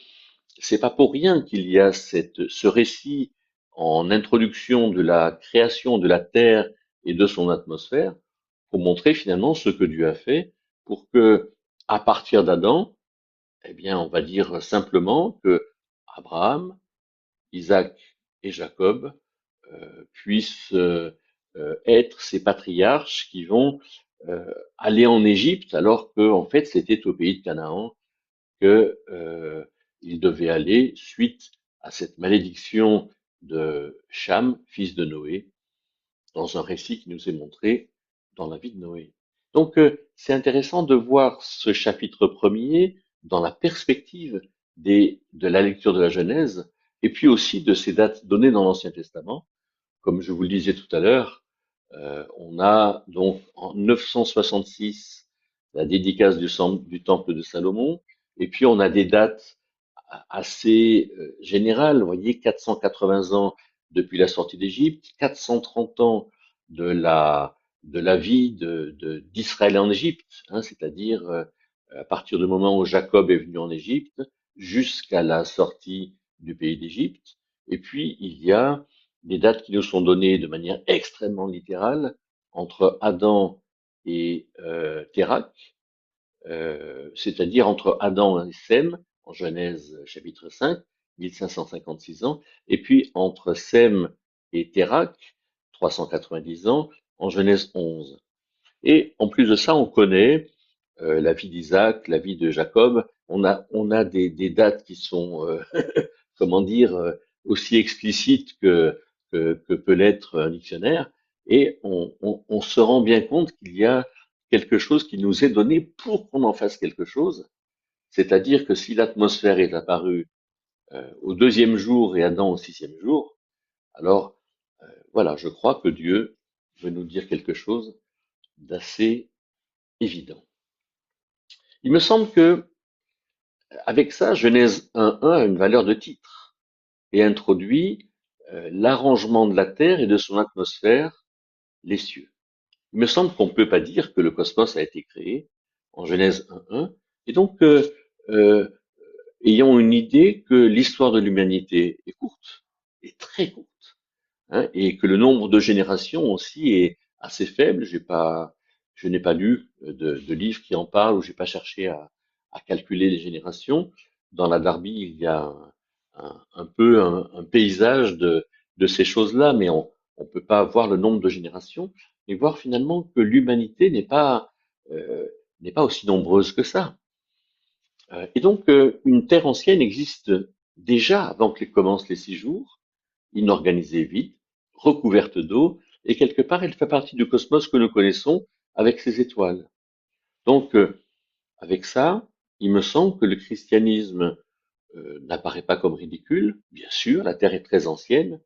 c'est pas pour rien qu'il y a ce récit en introduction de la création de la Terre et de son atmosphère pour montrer finalement ce que Dieu a fait pour que, à partir d'Adam, eh bien, on va dire simplement que Abraham, Isaac et Jacob puissent être ces patriarches qui vont aller en Égypte alors que en fait c'était au pays de Canaan que il devait aller suite à cette malédiction de Cham, fils de Noé, dans un récit qui nous est montré dans la vie de Noé. Donc c'est intéressant de voir ce chapitre premier dans la perspective de la lecture de la Genèse et puis aussi de ces dates données dans l'Ancien Testament. Comme je vous le disais tout à l'heure, on a donc en 966 la dédicace du temple de Salomon, et puis on a des dates assez générales, vous voyez, 480 ans depuis la sortie d'Égypte, 430 ans de la vie d'Israël en Égypte, c'est-à-dire à partir du moment où Jacob est venu en Égypte jusqu'à la sortie du pays d'Égypte. Et puis il y a des dates qui nous sont données de manière extrêmement littérale entre Adam et Térak, c'est-à-dire entre Adam et Sem, en Genèse chapitre 5, 1556 ans, et puis entre Sem et Térak, 390 ans, en Genèse 11. Et en plus de ça, on connaît la vie d'Isaac, la vie de Jacob. On a des dates qui sont, comment dire, aussi explicites que peut l'être un dictionnaire. Et on se rend bien compte qu'il y a quelque chose qui nous est donné pour qu'on en fasse quelque chose. C'est-à-dire que si l'atmosphère est apparue au deuxième jour et Adam au sixième jour, alors voilà, je crois que Dieu veut nous dire quelque chose d'assez évident. Il me semble que avec ça, Genèse 1.1 a une valeur de titre et introduit l'arrangement de la Terre et de son atmosphère, les cieux. Il me semble qu'on ne peut pas dire que le cosmos a été créé en Genèse 1.1, et donc euh, ayons une idée que l'histoire de l'humanité est courte, est très courte, et que le nombre de générations aussi est assez faible. Je n'ai pas lu de livre qui en parle, ou j'ai pas cherché à calculer les générations. Dans la Darby, il y a un peu un paysage de ces choses-là, mais on peut pas voir le nombre de générations, et voir finalement que l'humanité euh, n'est pas aussi nombreuse que ça. Et donc, une terre ancienne existe déjà avant que commencent les 6 jours, inorganisée, vide, recouverte d'eau, et quelque part, elle fait partie du cosmos que nous connaissons, avec ses étoiles. Donc, avec ça, il me semble que le christianisme n'apparaît pas comme ridicule. Bien sûr, la Terre est très ancienne.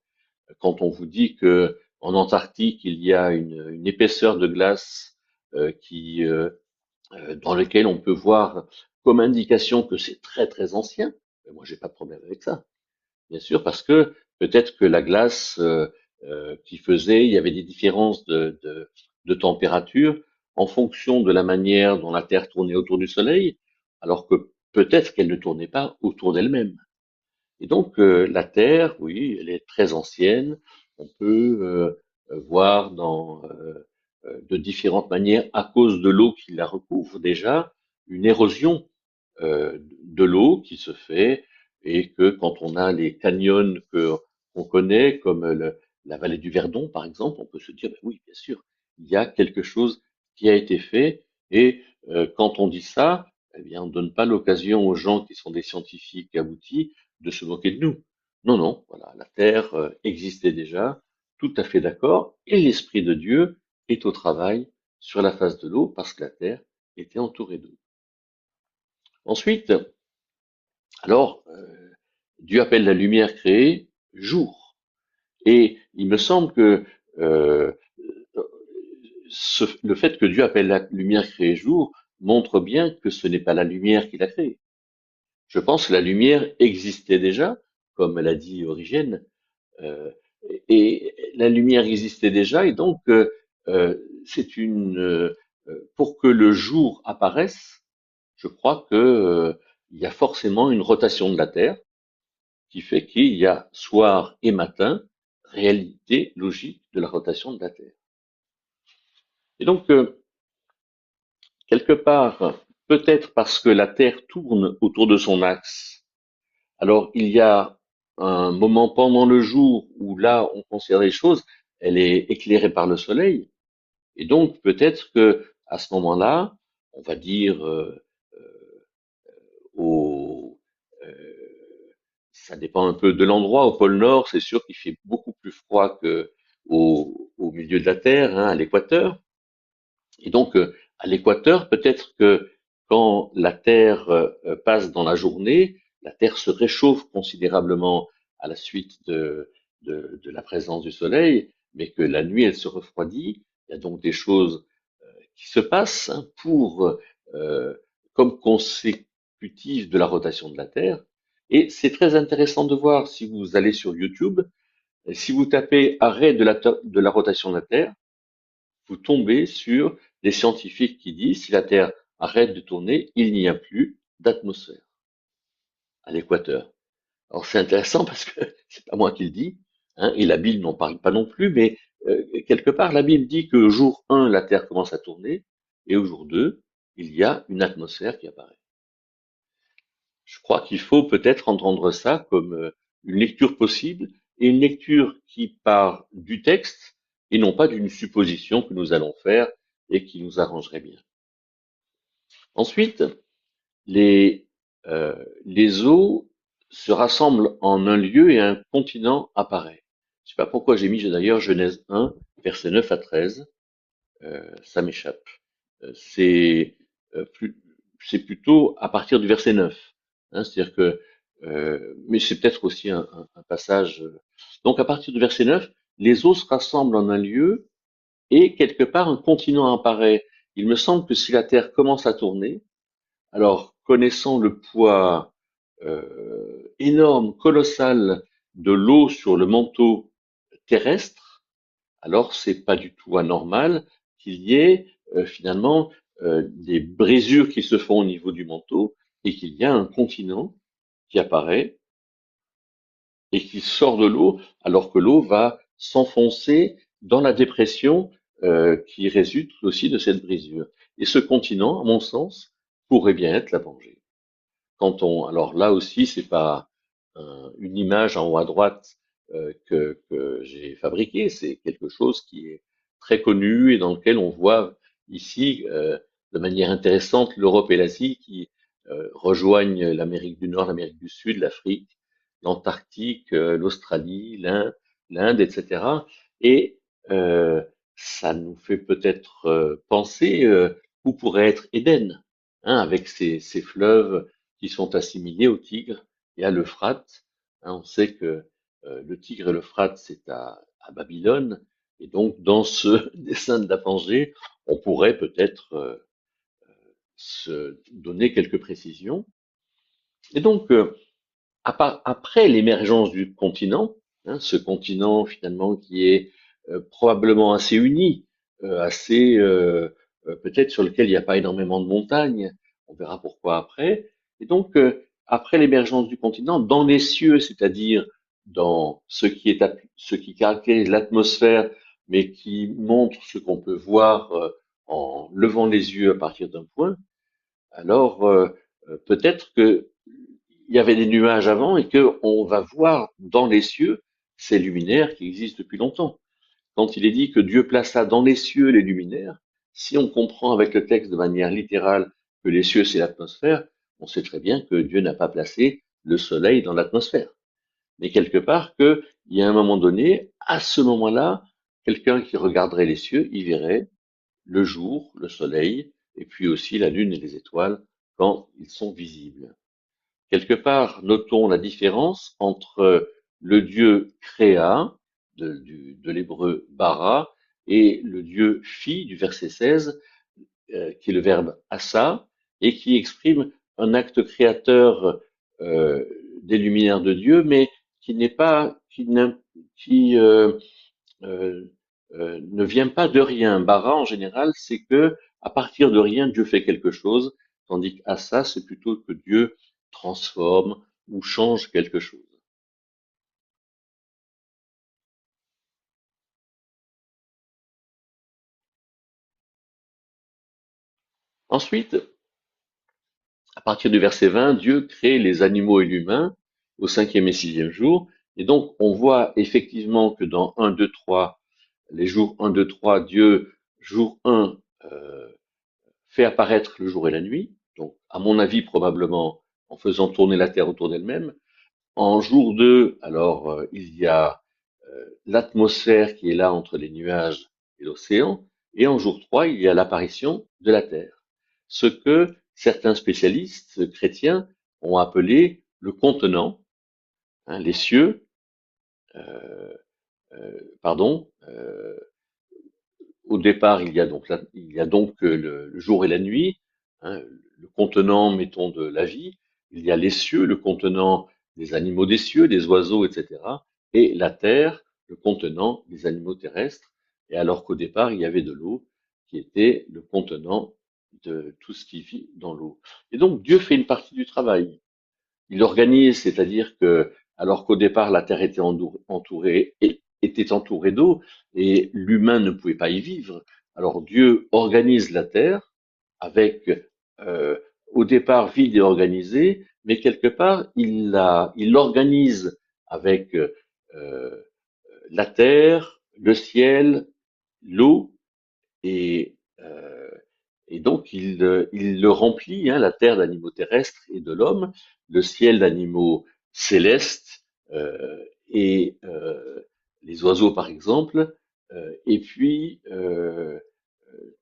Quand on vous dit que en Antarctique, il y a une épaisseur de glace dans lequel on peut voir comme indication que c'est très très ancien, ben moi j'ai pas de problème avec ça. Bien sûr, parce que peut-être que la glace qui faisait, il y avait des différences de température en fonction de la manière dont la Terre tournait autour du Soleil, alors que peut-être qu'elle ne tournait pas autour d'elle-même. Et donc la Terre, oui, elle est très ancienne. On peut voir de différentes manières, à cause de l'eau qui la recouvre déjà, une érosion de l'eau qui se fait, et que quand on a les canyons que qu'on connaît, comme la vallée du Verdon par exemple, on peut se dire ben oui, bien sûr, il y a quelque chose qui a été fait. Et quand on dit ça, eh bien, on ne donne pas l'occasion aux gens qui sont des scientifiques aboutis de se moquer de nous. Non, non, voilà, la Terre existait déjà, tout à fait d'accord, et l'Esprit de Dieu est au travail sur la face de l'eau parce que la Terre était entourée d'eau. Ensuite, alors, Dieu appelle la lumière créée jour. Et il me semble que euh, le fait que Dieu appelle la lumière créée jour montre bien que ce n'est pas la lumière qu'il a créée. Je pense que la lumière existait déjà, comme l'a dit Origène, euh, et la lumière existait déjà, et donc c'est pour que le jour apparaisse, je crois que il y a forcément une rotation de la Terre qui fait qu'il y a soir et matin, réalité logique de la rotation de la Terre. Et donc, quelque part, peut-être parce que la Terre tourne autour de son axe, alors il y a un moment pendant le jour où là, on considère les choses, elle est éclairée par le soleil, et donc peut-être que à ce moment-là, on va dire au, euh, ça dépend un peu de l'endroit. Au pôle Nord, c'est sûr qu'il fait beaucoup plus froid que au milieu de la Terre, hein, à l'équateur. Et donc, à l'équateur, peut-être que quand la Terre passe dans la journée, la Terre se réchauffe considérablement à la suite de la présence du Soleil, mais que la nuit, elle se refroidit. Il y a donc des choses qui se passent hein, euh, comme consécutif de la rotation de la Terre. Et c'est très intéressant de voir si vous allez sur YouTube, si vous tapez arrêt de la rotation de la Terre, vous tombez sur des scientifiques qui disent si la Terre arrête de tourner, il n'y a plus d'atmosphère à l'équateur. Alors c'est intéressant parce que c'est pas moi qui le dis, hein, et la Bible n'en parle pas non plus, mais quelque part la Bible dit que au jour 1, la Terre commence à tourner, et au jour 2, il y a une atmosphère qui apparaît. Je crois qu'il faut peut-être entendre ça comme une lecture possible, et une lecture qui part du texte et non pas d'une supposition que nous allons faire et qui nous arrangerait bien. Ensuite, les, les eaux se rassemblent en un lieu et un continent apparaît. Je ne sais pas pourquoi j'ai mis d'ailleurs Genèse 1, versets 9 à 13. Ça m'échappe. C'est plus, c'est plutôt à partir du verset 9. Hein, c'est-à-dire que, mais c'est peut-être aussi un passage. Donc à partir du verset 9, les eaux se rassemblent en un lieu et quelque part un continent apparaît. Il me semble que si la Terre commence à tourner, alors connaissant le poids énorme, colossal de l'eau sur le manteau terrestre, alors c'est pas du tout anormal qu'il y ait finalement des brisures qui se font au niveau du manteau et qu'il y a un continent qui apparaît et qui sort de l'eau alors que l'eau va s'enfoncer dans la dépression qui résulte aussi de cette brisure. Et ce continent, à mon sens, pourrait bien être la Pangée. Alors là aussi, c'est pas une image en haut à droite que j'ai fabriquée, c'est quelque chose qui est très connu et dans lequel on voit ici de manière intéressante l'Europe et l'Asie qui rejoignent l'Amérique du Nord, l'Amérique du Sud, l'Afrique, l'Antarctique, l'Australie, l'Inde, etc. Et ça nous fait peut-être penser où pourrait être Éden, hein, avec ces fleuves qui sont assimilés au Tigre et à l'Euphrate. Hein, on sait que le Tigre et l'Euphrate, c'est à Babylone, et donc dans ce dessin de la Pangée, on pourrait peut-être se donner quelques précisions. Et donc, après l'émergence du continent, hein, ce continent finalement qui est probablement assez uni, assez peut-être sur lequel il n'y a pas énormément de montagnes, on verra pourquoi après. Et donc après l'émergence du continent, dans les cieux, c'est-à-dire dans ce qui caractérise l'atmosphère, mais qui montre ce qu'on peut voir en levant les yeux à partir d'un point, alors peut-être que il y avait des nuages avant et que on va voir dans les cieux ces luminaires qui existent depuis longtemps. Quand il est dit que Dieu plaça dans les cieux les luminaires, si on comprend avec le texte de manière littérale que les cieux c'est l'atmosphère, on sait très bien que Dieu n'a pas placé le soleil dans l'atmosphère. Mais quelque part qu'il y a un moment donné, à ce moment-là, quelqu'un qui regarderait les cieux, il verrait le jour, le soleil, et puis aussi la lune et les étoiles quand ils sont visibles. Quelque part, notons la différence entre le Dieu créa, de l'hébreu bara, et le Dieu fit du verset 16, qui est le verbe assa, et qui exprime un acte créateur des luminaires de Dieu, mais qui n'est pas, qui euh, ne vient pas de rien. Bara, en général, c'est que à partir de rien, Dieu fait quelque chose, tandis qu'Assa, c'est plutôt que Dieu transforme ou change quelque chose. Ensuite, à partir du verset 20, Dieu crée les animaux et l'humain au cinquième et sixième jour. Et donc, on voit effectivement que dans 1, 2, 3, les jours 1, 2, 3, Dieu, jour 1, fait apparaître le jour et la nuit. Donc, à mon avis, probablement en faisant tourner la Terre autour d'elle-même. En jour 2, alors il y a l'atmosphère qui est là entre les nuages et l'océan, et en jour 3, il y a l'apparition de la Terre. Ce que certains spécialistes chrétiens ont appelé le contenant, hein, les cieux, euh, pardon, au départ, il y a donc le jour et la nuit, hein, le contenant, mettons, de la vie. Il y a les cieux, le contenant des animaux des cieux, des oiseaux, etc. Et la terre, le contenant des animaux terrestres. Et alors qu'au départ, il y avait de l'eau, qui était le contenant de tout ce qui vit dans l'eau. Et donc, Dieu fait une partie du travail. Il organise, c'est-à-dire que, alors qu'au départ la Terre était entourée d'eau et l'humain ne pouvait pas y vivre, alors Dieu organise la Terre avec, euh, au départ vide et organisé, mais quelque part il l'organise avec la Terre, le ciel, l'eau et, euh, et donc, il le remplit, hein, la terre d'animaux terrestres et de l'homme, le ciel d'animaux célestes et les oiseaux, par exemple, et puis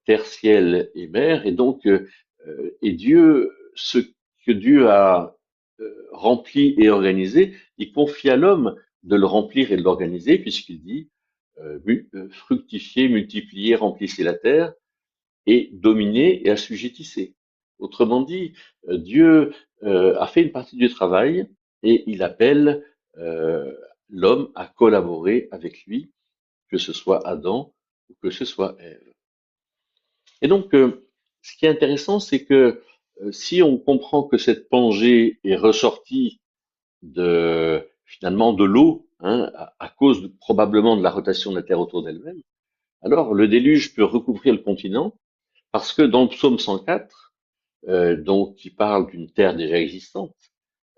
terre, ciel et mer. Et donc, et Dieu, ce que Dieu a rempli et organisé, il confie à l'homme de le remplir et de l'organiser, puisqu'il dit fructifiez, multipliez, remplissez la terre et dominez et assujettissez. Autrement dit, Dieu a fait une partie du travail et il appelle euh, l'homme à collaborer avec lui, que ce soit Adam ou que ce soit Ève. Et donc, ce qui est intéressant, c'est que si on comprend que cette Pangée est ressortie finalement de l'eau, hein, à cause probablement de la rotation de la Terre autour d'elle-même, alors le déluge peut recouvrir le continent parce que dans le psaume 104, donc qui parle d'une terre déjà existante,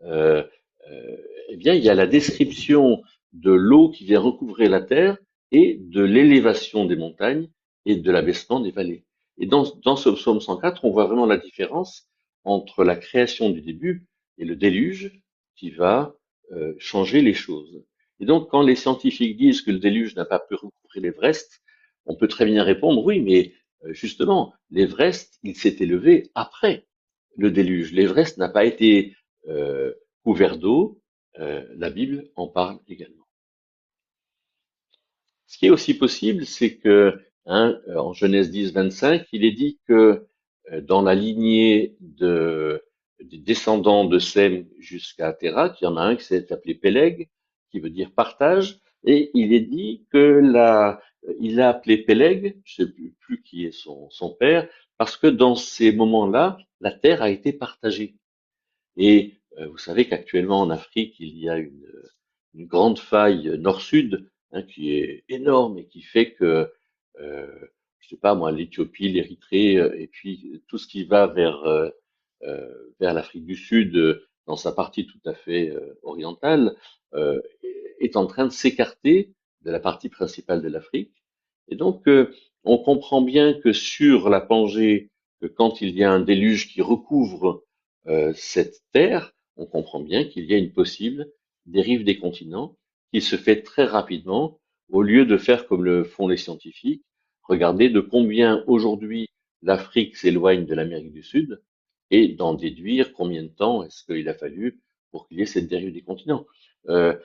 euh, euh, eh bien il y a la description de l'eau qui vient recouvrir la terre et de l'élévation des montagnes et de l'abaissement des vallées. Et dans ce psaume 104, on voit vraiment la différence entre la création du début et le déluge qui va changer les choses. Et donc quand les scientifiques disent que le déluge n'a pas pu recouvrir l'Everest, On peut très bien répondre, oui, mais justement, l'Everest, il s'est élevé après le déluge. L'Everest n'a pas été euh, couvert d'eau. La Bible en parle également. Ce qui est aussi possible, c'est que, en Genèse 10, 25, il est dit que dans la lignée des descendants de Sem jusqu'à Terah, qu'il y en a un qui s'est appelé Péleg, qui veut dire partage, et il est dit que il a appelé Péleg, je ne sais plus qui est son père, parce que dans ces moments-là, la terre a été partagée. Et vous savez qu'actuellement en Afrique, il y a une grande faille nord-sud, qui est énorme et qui fait que, je sais pas moi, l'Éthiopie, l'Érythrée, et puis tout ce qui va vers l'Afrique du Sud, dans sa partie tout à fait orientale, euh, est en train de s'écarter de la partie principale de l'Afrique. Et donc, on comprend bien que sur la Pangée, que quand il y a un déluge qui recouvre cette terre, on comprend bien qu'il y a une possible dérive des continents qui se fait très rapidement, au lieu de faire comme le font les scientifiques, regarder de combien aujourd'hui l'Afrique s'éloigne de l'Amérique du Sud et d'en déduire combien de temps est-ce qu'il a fallu pour qu'il y ait cette dérive des continents. Euh,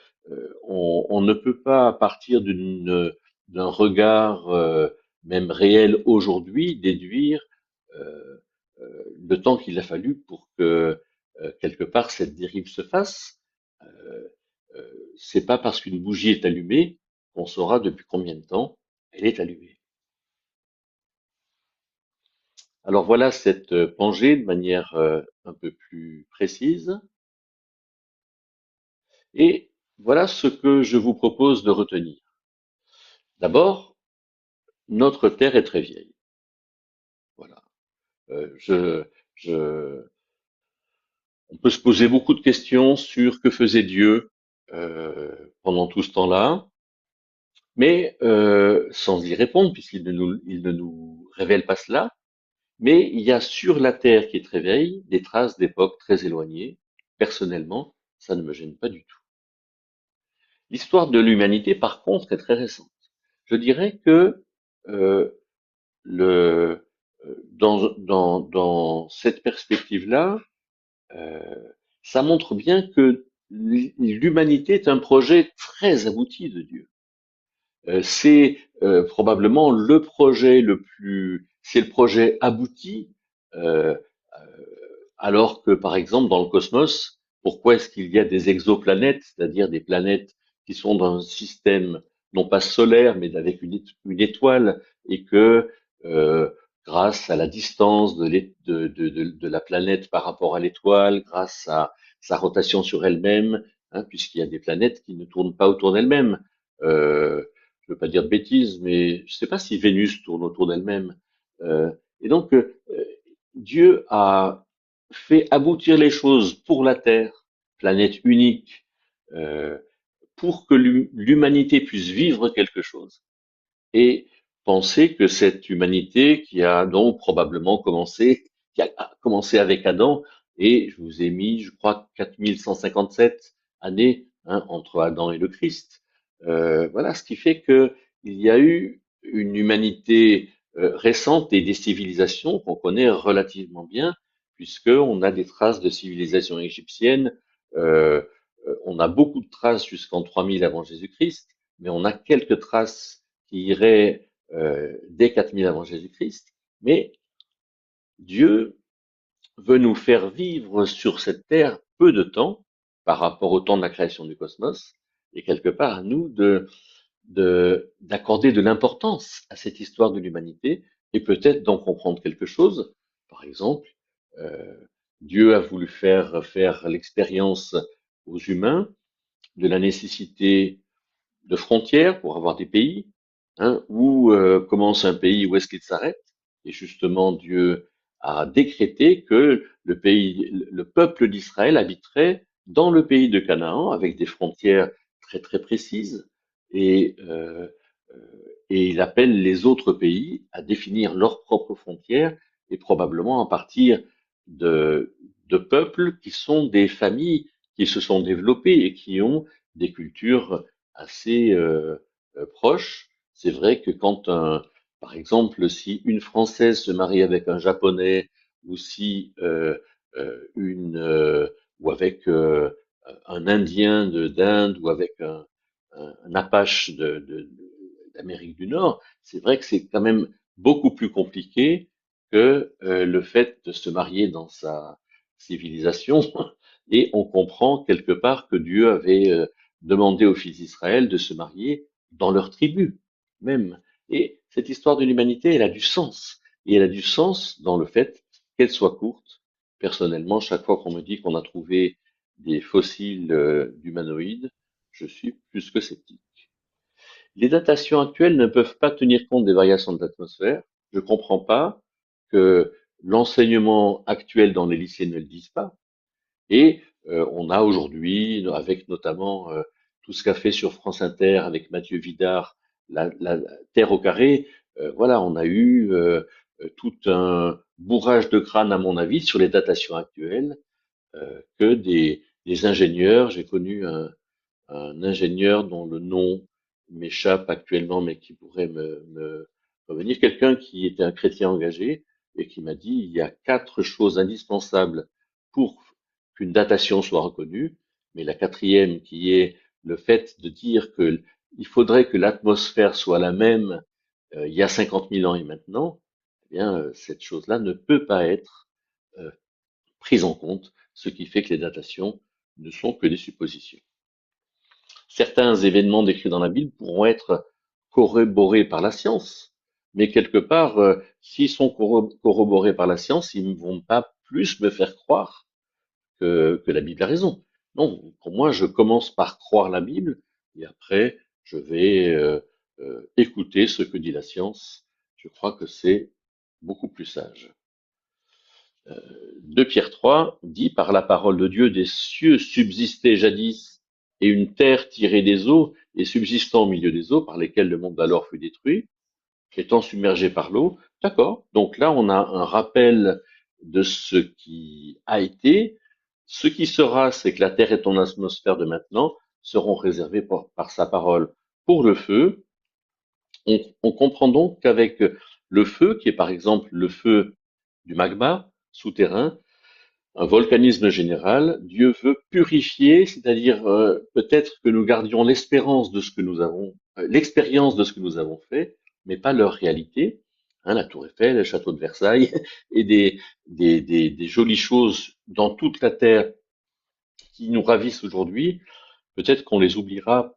on ne peut pas, partir d'un regard même réel aujourd'hui, déduire euh, le temps qu'il a fallu pour que quelque part cette dérive se fasse. Euh, c'est pas parce qu'une bougie est allumée qu'on saura depuis combien de temps elle est allumée. Alors voilà cette Pangée de manière un peu plus précise. Et voilà ce que je vous propose de retenir. D'abord, notre Terre est très vieille. Voilà. Euh, je, je, on peut se poser beaucoup de questions sur que faisait Dieu pendant tout ce temps-là, mais sans y répondre, il ne nous révèle pas cela. Mais il y a sur la Terre qui est très vieille des traces d'époques très éloignées. Personnellement, ça ne me gêne pas du tout. L'histoire de l'humanité, par contre, est très récente. Je dirais que euh, le, dans cette perspective-là, euh, ça montre bien que l'humanité est un projet très abouti de Dieu. C'est probablement c'est le projet abouti, euh, alors que par exemple dans le cosmos, pourquoi est-ce qu'il y a des exoplanètes, c'est-à-dire des planètes qui sont dans un système non pas solaire mais avec une étoile, et que grâce à la distance de la planète par rapport à l'étoile, grâce à sa rotation sur elle-même, puisqu'il y a des planètes qui ne tournent pas autour d'elles-mêmes. Je veux pas dire de bêtises, mais je sais pas si Vénus tourne autour d'elle-même. Et donc, Dieu a fait aboutir les choses pour la Terre, planète unique, euh, pour que l'humanité puisse vivre quelque chose. Et penser que cette humanité qui a donc probablement qui a commencé avec Adam, et je vous ai mis, je crois, 4157 années entre Adam et le Christ. Voilà, ce qui fait que il y a eu une humanité récente et des civilisations qu'on connaît relativement bien, puisqu'on a des traces de civilisation égyptienne. Euh, on a beaucoup de traces jusqu'en 3000 avant Jésus-Christ, mais on a quelques traces qui irait dès 4000 avant Jésus-Christ, mais Dieu veut nous faire vivre sur cette terre peu de temps par rapport au temps de la création du cosmos, et quelque part à nous d'accorder de l'importance à cette histoire de l'humanité et peut-être d'en comprendre quelque chose. Par exemple, euh, Dieu a voulu faire l'expérience aux humains de la nécessité de frontières pour avoir des pays, où commence un pays, où est-ce qu'il s'arrête? Et justement, Dieu a décrété que le peuple d'Israël habiterait dans le pays de Canaan avec des frontières très très précises, et, euh, et il appelle les autres pays à définir leurs propres frontières, et probablement à partir de, de peuples qui sont des familles qui se sont développées et qui ont des cultures assez proches, c'est vrai que par exemple, si une Française se marie avec un Japonais, ou si une ou avec un Indien d'Inde, ou avec un Apache d'Amérique du Nord, c'est vrai que c'est quand même beaucoup plus compliqué que le fait de se marier dans sa civilisation. Et on comprend quelque part que Dieu avait demandé aux fils d'Israël de se marier dans leur tribu même. Et cette histoire de l'humanité, elle a du sens. Et elle a du sens dans le fait qu'elle soit courte. Personnellement, chaque fois qu'on me dit qu'on a trouvé des fossiles d'humanoïdes, je suis plus que sceptique. Les datations actuelles ne peuvent pas tenir compte des variations de l'atmosphère. Je ne comprends pas que l'enseignement actuel dans les lycées ne le dise pas. Et on a aujourd'hui, avec notamment tout ce qu'a fait sur France Inter avec Mathieu Vidard, la Terre au carré, voilà, on a eu tout un bourrage de crâne, à mon avis, sur les datations actuelles, que des ingénieurs. J'ai connu un ingénieur dont le nom m'échappe actuellement, mais qui pourrait me revenir, quelqu'un qui était un chrétien engagé et qui m'a dit il y a quatre choses indispensables pour qu'une datation soit reconnue, mais la quatrième qui est le fait de dire que il faudrait que l'atmosphère soit la même il y a 50 000 ans et maintenant, eh bien cette chose-là ne peut pas être euh, prise en compte, ce qui fait que les datations ne sont que des suppositions. Certains événements décrits dans la Bible pourront être corroborés par la science, mais quelque part, s'ils sont corroborés par la science, ils ne vont pas plus me faire croire que la Bible a raison. Non, pour moi, je commence par croire la Bible, et après, je vais écouter ce que dit la science. Je crois que c'est beaucoup plus sage. 2 Pierre 3 dit, par la parole de Dieu, des cieux subsistaient jadis, et une terre tirée des eaux, et subsistant au milieu des eaux, par lesquelles le monde d'alors fut détruit, étant submergé par l'eau. D'accord. Donc là, on a un rappel de ce qui a été. Ce qui sera, c'est que la terre et ton atmosphère de maintenant seront réservées par sa parole pour le feu. On comprend donc qu'avec le feu, qui est par exemple le feu du magma souterrain, un volcanisme général, Dieu veut purifier, c'est-à-dire peut-être que nous gardions l'espérance de ce que nous avons, l'expérience de ce que nous avons fait, mais pas leur réalité. Hein, la Tour Eiffel, le château de Versailles et des jolies choses dans toute la terre qui nous ravissent aujourd'hui. Peut-être qu'on les oubliera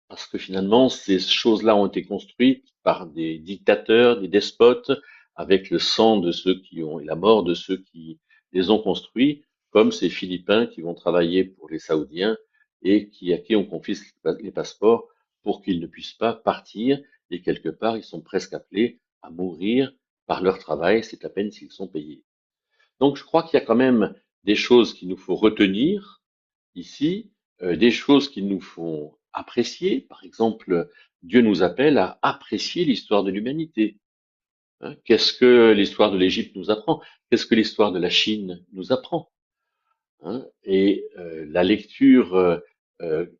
parce que finalement, ces choses-là ont été construites par des dictateurs, des despotes, avec le sang de ceux qui ont, et la mort de ceux qui les ont construits, comme ces Philippins qui vont travailler pour les Saoudiens et à qui on confisque les passeports pour qu'ils ne puissent pas partir. Et quelque part, ils sont presque appelés à mourir par leur travail, c'est à peine s'ils sont payés. Donc je crois qu'il y a quand même des choses qu'il nous faut retenir ici, des choses qui nous font apprécier. Par exemple, Dieu nous appelle à apprécier l'histoire de l'humanité. Hein. Qu'est-ce que l'histoire de l'Égypte nous apprend? Qu'est-ce que l'histoire de la Chine nous apprend? Hein. Et la lecture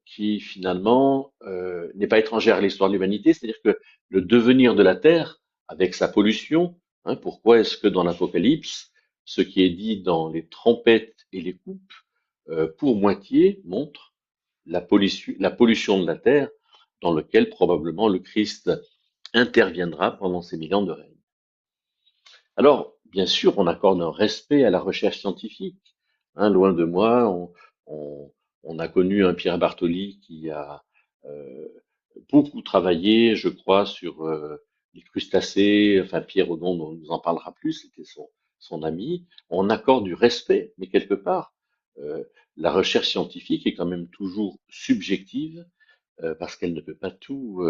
qui finalement n'est pas étrangère à l'histoire de l'humanité, c'est-à-dire que le devenir de la Terre, avec sa pollution, hein, pourquoi est-ce que dans l'Apocalypse, ce qui est dit dans les trompettes et les coupes, pour moitié montre la pollution de la terre dans lequel probablement le Christ interviendra pendant ces 1000 ans de règne. Alors, bien sûr, on accorde un respect à la recherche scientifique. Hein, loin de moi, on- on a connu un Pierre Bartoli qui a euh, beaucoup travaillé, je crois, sur les crustacés. Enfin, Pierre Audon, on nous en parlera plus, c'était son ami. On accorde du respect, mais quelque part, euh, la recherche scientifique est quand même toujours subjective parce qu'elle ne peut pas tout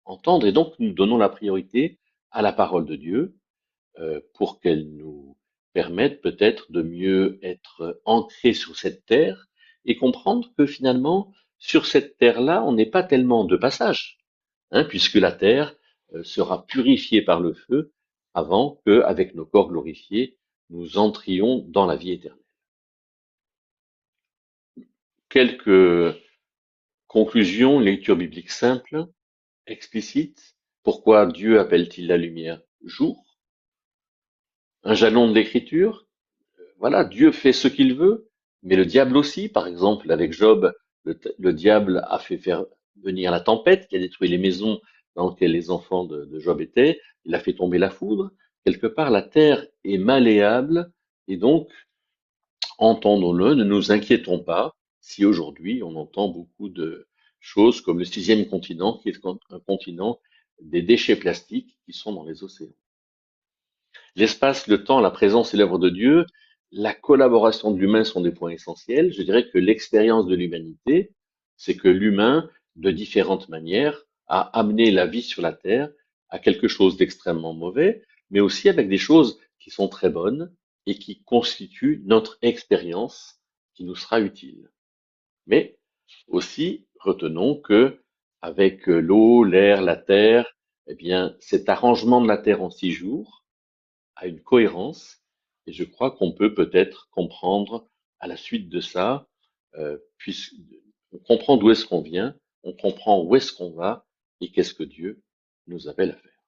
entendre. Et donc, nous donnons la priorité à la parole de Dieu pour qu'elle nous permette peut-être de mieux être ancrés sur cette terre et comprendre que finalement, sur cette terre-là, on n'est pas tellement de passage, hein, puisque la terre sera purifiée par le feu avant que, avec nos corps glorifiés, nous entrions dans la vie éternelle. Quelques conclusions, lecture biblique simple, explicite. Pourquoi Dieu appelle-t-il la lumière jour? Un jalon de l'écriture? Voilà, Dieu fait ce qu'il veut, mais le diable aussi. Par exemple, avec Job, le diable a fait faire venir la tempête qui a détruit les maisons dans lesquelles les enfants de Job étaient. Il a fait tomber la foudre. Quelque part, la terre est malléable et donc, entendons-le, ne nous inquiétons pas si aujourd'hui on entend beaucoup de choses comme le sixième continent, qui est un continent des déchets plastiques qui sont dans les océans. L'espace, le temps, la présence et l'œuvre de Dieu, la collaboration de l'humain sont des points essentiels. Je dirais que l'expérience de l'humanité, c'est que l'humain, de différentes manières, a amené la vie sur la Terre à quelque chose d'extrêmement mauvais, mais aussi avec des choses qui sont très bonnes et qui constituent notre expérience qui nous sera utile. Mais aussi, retenons que avec l'eau, l'air, la terre, eh bien, cet arrangement de la Terre en 6 jours à une cohérence, et je crois qu'on peut peut-être comprendre à la suite de ça, puisqu'on comprend d'où est-ce qu'on vient, on comprend où est-ce qu'on va et qu'est-ce que Dieu nous appelle à faire.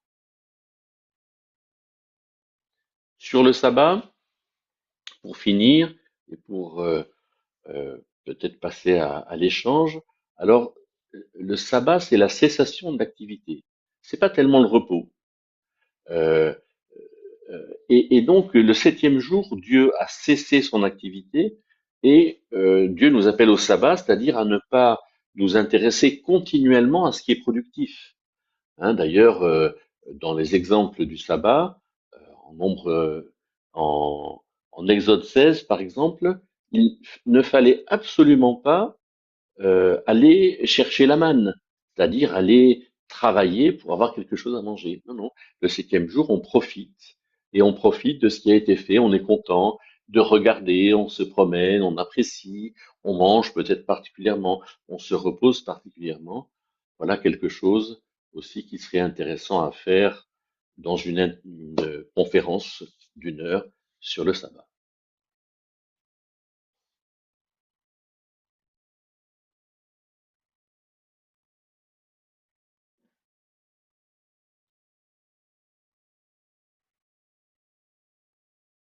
Sur le sabbat, pour finir, et pour peut-être passer à l'échange, alors le sabbat, c'est la cessation de l'activité. C'est pas tellement le repos. Euh, et donc, le septième jour, Dieu a cessé son activité et Dieu nous appelle au sabbat, c'est-à-dire à ne pas nous intéresser continuellement à ce qui est productif. Hein, d'ailleurs, dans les exemples du sabbat, en nombre, en, en Exode 16, par exemple, il ne fallait absolument pas aller chercher la manne, c'est-à-dire aller travailler pour avoir quelque chose à manger. Non, non. Le septième jour, on profite et on profite de ce qui a été fait. On est content de regarder, on se promène, on apprécie, on mange peut-être particulièrement, on se repose particulièrement. Voilà quelque chose aussi qui serait intéressant à faire dans une conférence d'1 heure sur le sabbat.